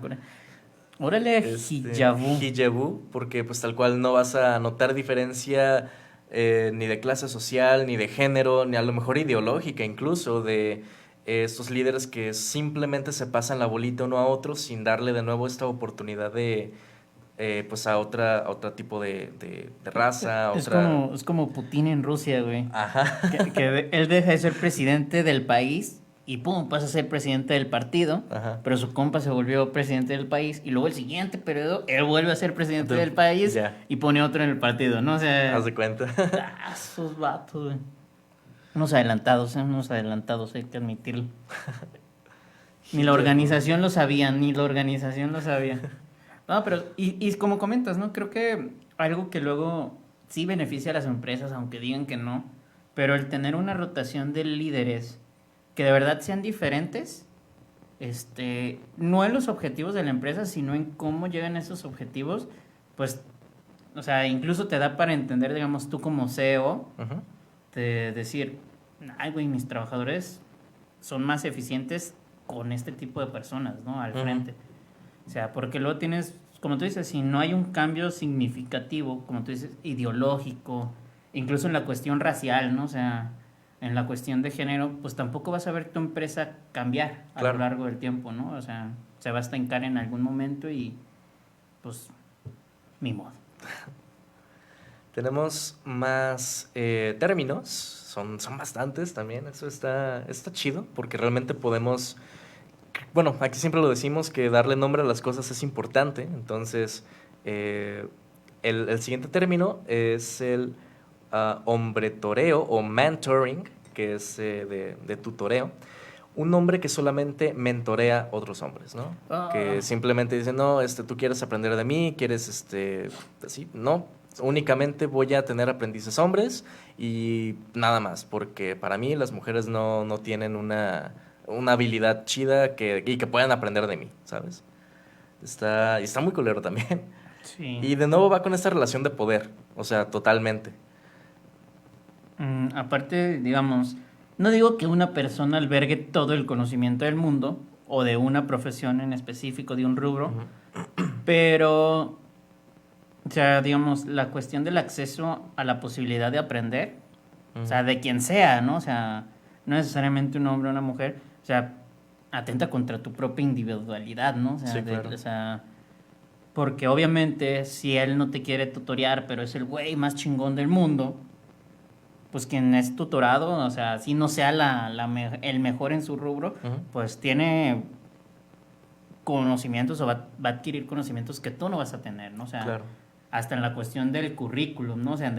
Órale, hijabú. Hijabú, porque pues tal cual no vas a notar diferencia ni de clase social, ni de género, ni a lo mejor ideológica incluso, de estos líderes que simplemente se pasan la bolita uno a otro sin darle de nuevo esta oportunidad de pues a otra tipo de raza. Es como Putin en Rusia, güey. Ajá. Que él deja de ser presidente del país y pum, pasa a ser presidente del partido. Ajá. Pero su compa se volvió presidente del país y luego el siguiente periodo él vuelve a ser presidente del país y pone otro en el partido, ¿no? O sea, haz de cuenta. Esos vatos, güey. Unos adelantados, hay que admitirlo. Ni la organización lo sabía. No, pero, y como comentas, ¿no? Creo que algo que luego sí beneficia a las empresas, aunque digan que no, pero el tener una rotación de líderes que de verdad sean diferentes, no en los objetivos de la empresa, sino en cómo llegan esos objetivos, pues, o sea, incluso te da para entender, digamos, tú como CEO, de decir, ay, güey, mis trabajadores son más eficientes con este tipo de personas, ¿no? Al frente. O sea, porque luego tienes, como tú dices, si no hay un cambio significativo, como tú dices, ideológico, incluso en la cuestión racial, ¿no? O sea, en la cuestión de género, pues tampoco vas a ver tu empresa cambiar a lo largo del tiempo, ¿no? O sea, se va a estancar en algún momento y, pues, ni modo. Tenemos más términos, son bastantes también, eso está chido, porque realmente podemos, bueno, aquí siempre lo decimos, que darle nombre a las cosas es importante, entonces el siguiente término es el hombretoreo o mentoring, que es de tutoreo. Un hombre que solamente mentorea a otros hombres, ¿no? Que simplemente dice, no, tú quieres aprender de mí, quieres, así, no, únicamente voy a tener aprendices hombres y nada más, porque para mí las mujeres no tienen una habilidad chida y que puedan aprender de mí, ¿sabes? Y está muy culero también. Sí. Y de nuevo va con esta relación de poder, o sea, totalmente. Aparte, digamos, no digo que una persona albergue todo el conocimiento del mundo o de una profesión en específico, de un rubro, pero, o sea, digamos, la cuestión del acceso a la posibilidad de aprender, o sea, de quien sea, ¿no? O sea, no necesariamente un hombre o una mujer, o sea, atenta contra tu propia individualidad, ¿no? O sea, Sí, claro. o sea, porque obviamente si él no te quiere tutorear, pero es el güey más chingón del mundo, pues quien es tutorado, o sea, si no sea el mejor en su rubro, Ujú. pues tiene conocimientos o va a adquirir conocimientos que tú no vas a tener, ¿no? O sea, Claro. hasta en la cuestión del currículum, ¿no? O sea,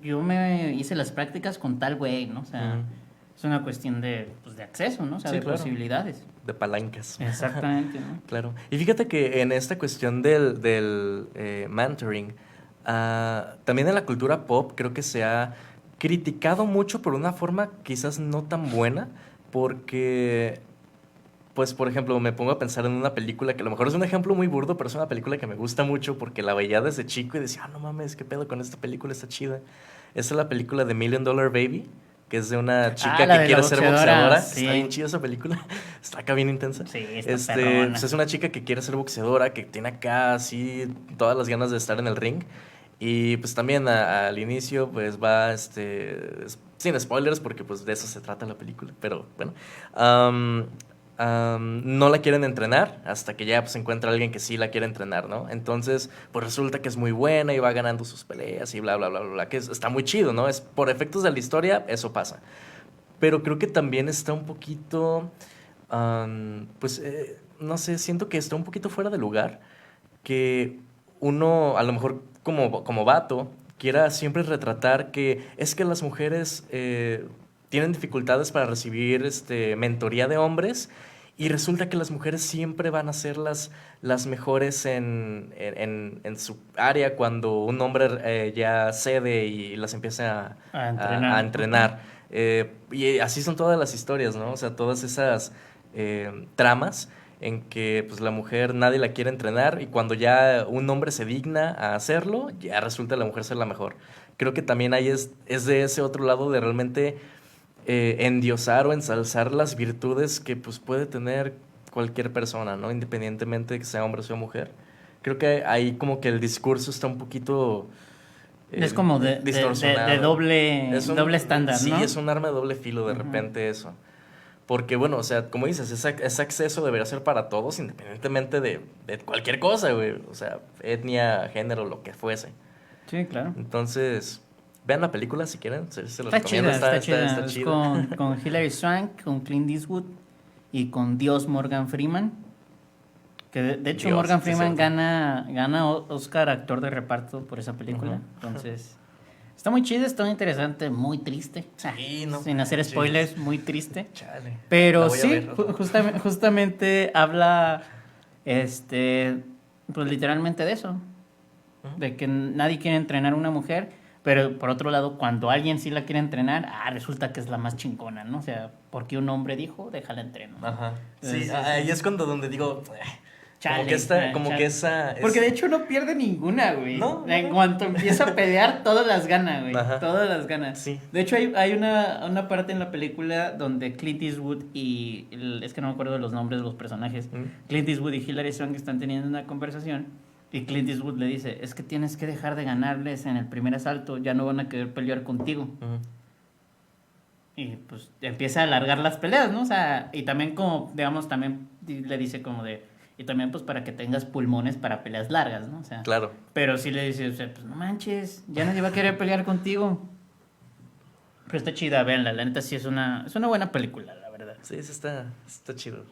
yo me hice las prácticas con tal güey, ¿no? O sea, Ujú. es una cuestión de, pues, de acceso, ¿no? O sea, Sí, de claro. posibilidades. De palancas. Exactamente, ¿no? Claro. Y fíjate que en esta cuestión del mentoring, también en la cultura pop creo que se ha criticado mucho por una forma quizás no tan buena, porque, pues, por ejemplo, me pongo a pensar en una película que a lo mejor es un ejemplo muy burdo, pero es una película que me gusta mucho porque la veía desde chico y decía, no mames, qué pedo con esta película, está chida. Esa es la película de Million Dollar Baby, que es de una Ah, chica la que de la quiere ser boxeadora, boxeadora. Está bien sí. chida esa película. Está acá bien intensa. Sí, está perrona. Pues es una chica que quiere ser boxeadora, que tiene acá así todas las ganas de estar en el ring. Y pues también al inicio pues va, sin spoilers porque pues de eso se trata la película, pero bueno. am, no la quieren entrenar hasta que ya pues encuentra a alguien que sí la quiere entrenar, ¿no? Entonces pues resulta que es muy buena y va ganando sus peleas y bla, bla, bla, bla, bla, que está muy chido, ¿no? Es por efectos de la historia, eso pasa. Pero creo que también está un poquito, no sé, siento que está un poquito fuera de lugar que uno, a lo mejor como vato, quiera siempre retratar que es que las mujeres tienen dificultades para recibir mentoría de hombres y resulta que las mujeres siempre van a ser las mejores en su área cuando un hombre ya cede y las empieza A a entrenar. Ajá. entrenar. Y así son todas las historias, ¿no? O sea, todas esas tramas en que pues la mujer nadie la quiere entrenar y cuando ya un hombre se digna a hacerlo, ya resulta la mujer ser la mejor. Creo que también ahí es de ese otro lado de realmente endiosar o ensalzar las virtudes que pues puede tener cualquier persona, ¿no? Independientemente de que sea hombre o sea mujer. Creo que ahí como que el discurso está un poquito Es como de distorsionado. doble estándar, Sí, ¿no? es un arma de doble filo de Ujú. repente eso. Porque, bueno, o sea, como dices, ese acceso debería ser para todos, independientemente de cualquier cosa, güey. O sea, etnia, género, lo que fuese. Sí, claro. Entonces, vean la película si quieren, se los Está recomiendo, chida, está está chida. Es chida. con Hilary Swank, con Clint Eastwood y con Dios Morgan Freeman. Que de hecho Dios, Morgan sí es Freeman cierto. gana Oscar actor de reparto por esa película. Ujú. Entonces, está muy chida, está muy interesante, muy triste. Sí, no Sin hacer manches. spoilers, muy triste. Chale. La Pero voy a sí, ver. justamente habla, pues literalmente de eso. Ujú. De que nadie quiere entrenar a una mujer, pero por otro lado, cuando alguien sí la quiere entrenar, resulta que es la más chingona, ¿no? O sea, porque un hombre dijo, déjala entreno. Ajá. Sí, Entonces, ahí es cuando donde digo, chale, como que chale. esa Porque de hecho no pierde ninguna, güey. No, no, En no. cuanto empieza a pelear, todas las gana, güey. Ajá. Todas las gana. Sí. De hecho, hay una parte en la película donde Clint Eastwood es que no me acuerdo de los nombres de los personajes. Clint Eastwood y Hilary Swank están teniendo una conversación. Y Clint Eastwood le dice, es que tienes que dejar de ganarles en el primer asalto, ya no van a querer pelear contigo. Ujú. Y pues empieza a alargar las peleas, ¿no? O sea, y también como, digamos, también le dice como de, y también pues para que tengas pulmones para peleas largas, ¿no? O sea, Claro. pero sí le dice, o sea, pues no manches, ya nadie va a querer pelear contigo. Pero está chida, véanla, la neta sí es una buena película, la verdad. Sí, sí está chido.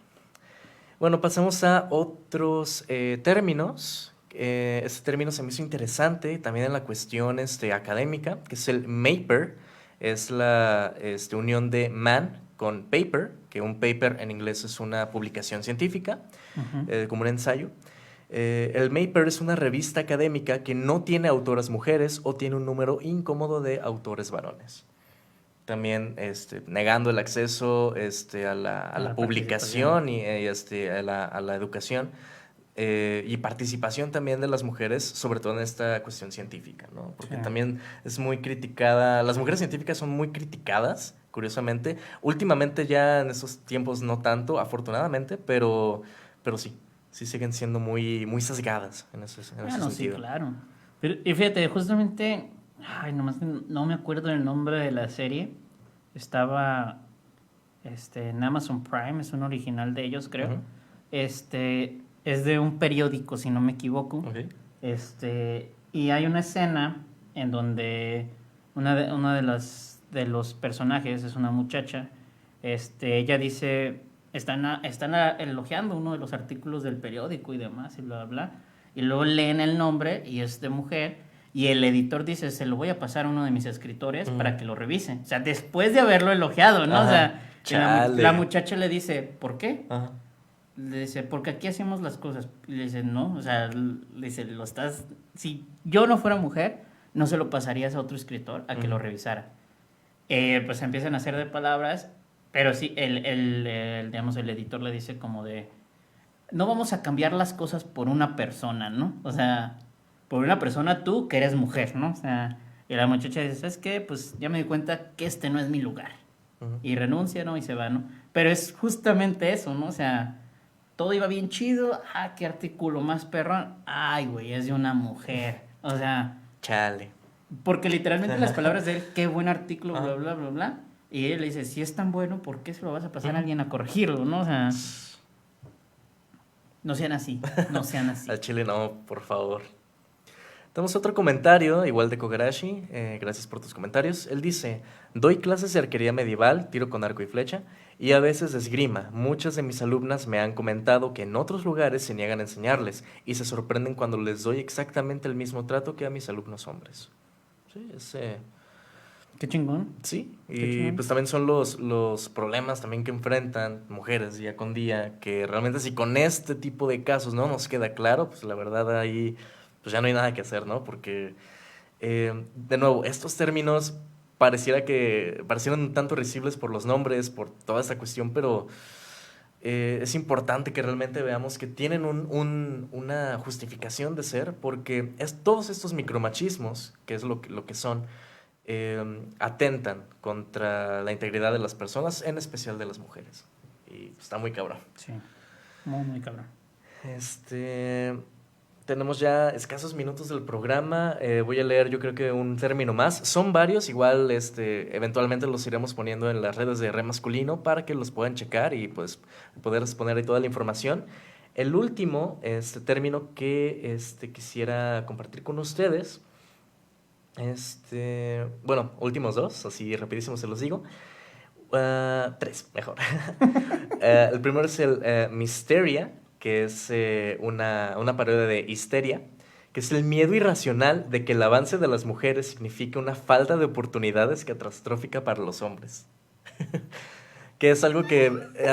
Bueno, pasamos a otros términos. Este término se me hizo interesante también en la cuestión académica, que es el MAPER. Es la unión de man con paper, que un paper en inglés es una publicación científica, Ujú. como un ensayo. El MAPER es una revista académica que no tiene autoras mujeres o tiene un número incómodo de autores varones. También negando el acceso a la A la publicación participación. y a la educación y participación también de las mujeres, sobre todo en esta cuestión científica, ¿no? Porque también es muy criticada, las mujeres científicas son muy criticadas, curiosamente. Últimamente ya en estos tiempos no tanto, afortunadamente, pero sí siguen siendo muy sesgadas en ese Bueno, sí, sentido. claro. Pero, y fíjate, justamente, ay, nomás que no me acuerdo el nombre de la serie. Estaba en Amazon Prime, es un original de ellos, creo. Ujú. Es de un periódico, si no me equivoco. Ok. Y hay una escena en donde una de los personajes es una muchacha. Ella dice, están elogiando uno de los artículos del periódico y demás, y bla, bla, bla. Y luego leen el nombre y es de mujer. Y el editor dice, se lo voy a pasar a uno de mis escritores para que lo revise. O sea, después de haberlo elogiado, ¿no? O Ajá. sea, y Chale. la muchacha le dice, ¿por qué? Ajá. Le dice, porque aquí hacemos las cosas. Y le dice, no, o sea, le dice, si yo no fuera mujer, no se lo pasarías a otro escritor a que lo revisara. Pues empiezan a hacer de palabras, pero sí, digamos, el editor le dice como de, no vamos a cambiar las cosas por una persona, ¿no? O sea, por una persona tú que eres mujer, ¿no? O sea, y la muchacha dice, ¿sabes qué? Pues ya me di cuenta que este no es mi lugar. Ujú. Y renuncia, ¿no? Y se va, ¿no? Pero es justamente eso, ¿no? O sea, todo iba bien chido. Ah, qué artículo más perrón. Ay, güey, es de una mujer. O sea, Chale. porque literalmente las palabras de él, qué buen artículo, bla, Ajá. bla, bla, bla. Y él le dice, si es tan bueno, ¿por qué se lo vas a pasar a Ujú. alguien a corregirlo, no? O sea, no sean así, no sean así. Al chile no, por favor. Tenemos otro comentario, igual de Kogarashi. Gracias por tus comentarios. Él dice: doy clases de arquería medieval, tiro con arco y flecha, y a veces de esgrima. Muchas de mis alumnas me han comentado que en otros lugares se niegan a enseñarles y se sorprenden cuando les doy exactamente el mismo trato que a mis alumnos hombres. Sí, Qué chingón, sí, qué y chingón. pues también son los problemas también que enfrentan mujeres día con día, que realmente si con este tipo de casos no nos queda claro, pues la verdad ahí pues ya no hay nada que hacer, ¿no? Porque, de nuevo, estos términos parecieran un tanto risibles por los nombres, por toda esta cuestión, pero es importante que realmente veamos que tienen una justificación de ser, porque todos estos micromachismos, que es lo que son, atentan contra la integridad de las personas, en especial de las mujeres. Y está muy cabrón. Sí, muy, muy cabrón. Este, Tenemos ya escasos minutos del programa. Voy a leer, yo creo que un término más. Son varios, igual eventualmente los iremos poniendo en las redes de Re Masculino para que los puedan checar y pues poder poner ahí toda la información. El último término que quisiera compartir con ustedes, bueno, últimos dos, así rapidísimo se los digo. Tres, mejor. El primero es el Mysteria, que es una parodia de histeria, que es el miedo irracional de que el avance de las mujeres signifique una falta de oportunidades catastrófica para los hombres. Que es algo que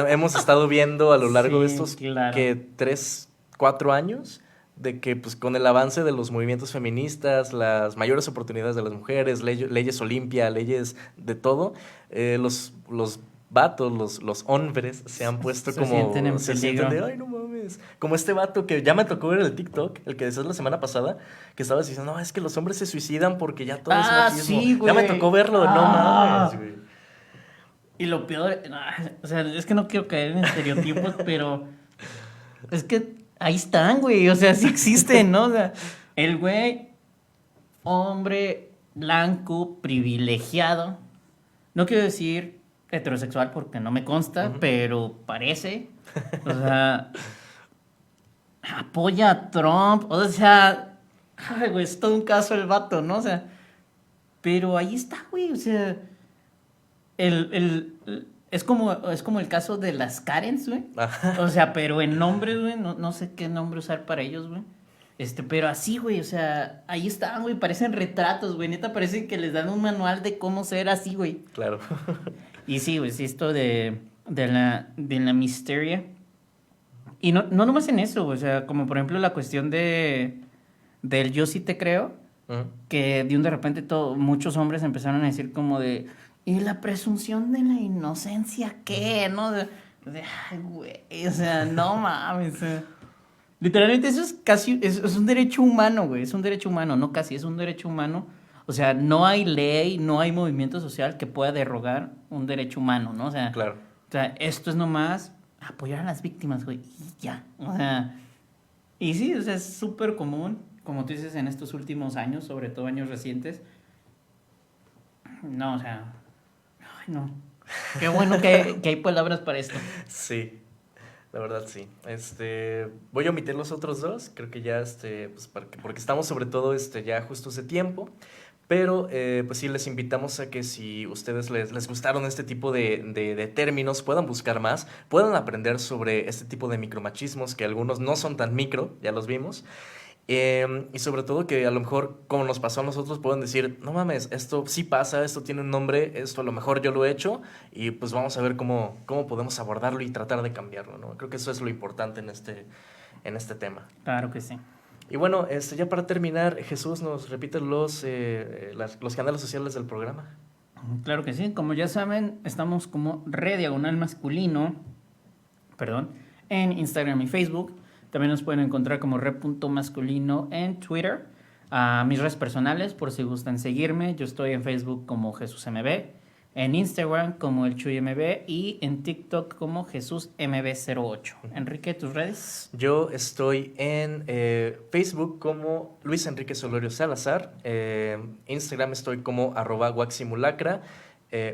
hemos estado viendo a lo largo de Sí, estos claro. que 3, 4 años, de que pues con el avance de los movimientos feministas, las mayores oportunidades de las mujeres, leyes Olimpia, leyes de todo, los vatos, los hombres se han puesto Se sienten como, en se sienten de, peligro. ay, no mames, como este vato que ya me tocó ver el TikTok, el que decías la semana pasada, que estabas diciendo, no, es que los hombres se suicidan porque ya todo es Ah, machismo. sí, Ya me tocó güey. verlo, no mames, Ah. güey. Y lo peor, o sea, es que no quiero caer en estereotipos, pero es que ahí están, güey. O sea, sí existen, ¿no? O sea, el güey, hombre blanco, privilegiado. No quiero decir heterosexual porque no me consta, Ujú. pero parece. O sea, apoya a Trump. O sea, ay, güey, es todo un caso el vato, ¿no? O sea, pero ahí está, güey. O sea, es como el caso de las Karens, güey. Ajá. O sea, pero en nombres, güey, no sé qué nombre usar para ellos, güey. Pero así, güey, o sea, ahí están, güey, parecen retratos, güey, neta parece que les dan un manual de cómo ser así, güey. Claro. Y sí, güey, sí, esto de la misteria. Y no nomás en eso, güey, o sea, como por ejemplo la cuestión del yo sí te creo, Ujú. que de un de repente muchos hombres empezaron a decir como de, ¿y la presunción de la inocencia qué? ¿No? Ay, güey, o sea, no mames. Literalmente eso es casi, es un derecho humano, güey, es un derecho humano, no casi, es un derecho humano. O sea, no hay ley, no hay movimiento social que pueda derrogar un derecho humano, ¿no? Claro. O sea, esto es nomás apoyar a las víctimas, güey, y ya. O sea, y sí, o sea, es súper común, como tú dices, en estos últimos años, sobre todo años recientes. No, o sea, ay, no. Qué bueno que hay palabras para esto. Sí, la verdad sí. Voy a omitir los otros dos, creo que ya, pues porque estamos sobre todo ya justos de tiempo, pero pues sí les invitamos a que si ustedes les gustaron este tipo de términos, puedan buscar más, puedan aprender sobre este tipo de micromachismos, que algunos no son tan micro, ya los vimos. Y sobre todo que a lo mejor, como nos pasó a nosotros, pueden decir, no mames, esto sí pasa, esto tiene un nombre, esto a lo mejor yo lo he hecho, y pues vamos a ver cómo podemos abordarlo y tratar de cambiarlo, ¿no? Creo que eso es lo importante en este tema. Claro que sí. Y bueno, ya para terminar, Jesús, ¿nos repite los canales sociales del programa? Claro que sí. Como ya saben, estamos como Red Diagonal Masculino, perdón, en Instagram y Facebook. También nos pueden encontrar como Red.masculino en Twitter. A mis redes personales, por si gustan seguirme. Yo estoy en Facebook como JesusMB, en Instagram como el ChuyMB y en TikTok como JesusMB08. Enrique, ¿tus redes? Yo estoy en Facebook como Luis Enrique Solorio Salazar. Instagram estoy como @waximulacra.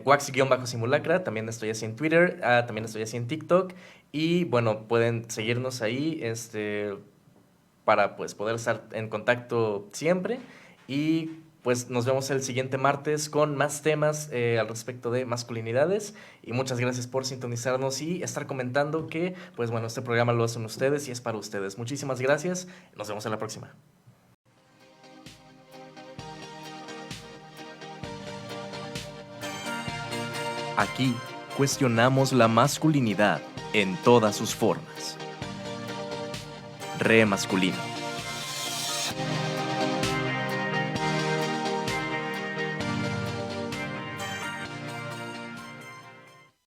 Wax-simulacra, también estoy así en Twitter, también estoy así en TikTok. Y bueno, pueden seguirnos ahí para pues poder estar en contacto siempre. Y pues nos vemos el siguiente martes con más temas al respecto de masculinidades. Y muchas gracias por sintonizarnos y estar comentando que pues bueno, este programa lo hacen ustedes y es para ustedes. Muchísimas gracias, nos vemos en la próxima. Aquí cuestionamos la masculinidad en todas sus formas. Re masculino.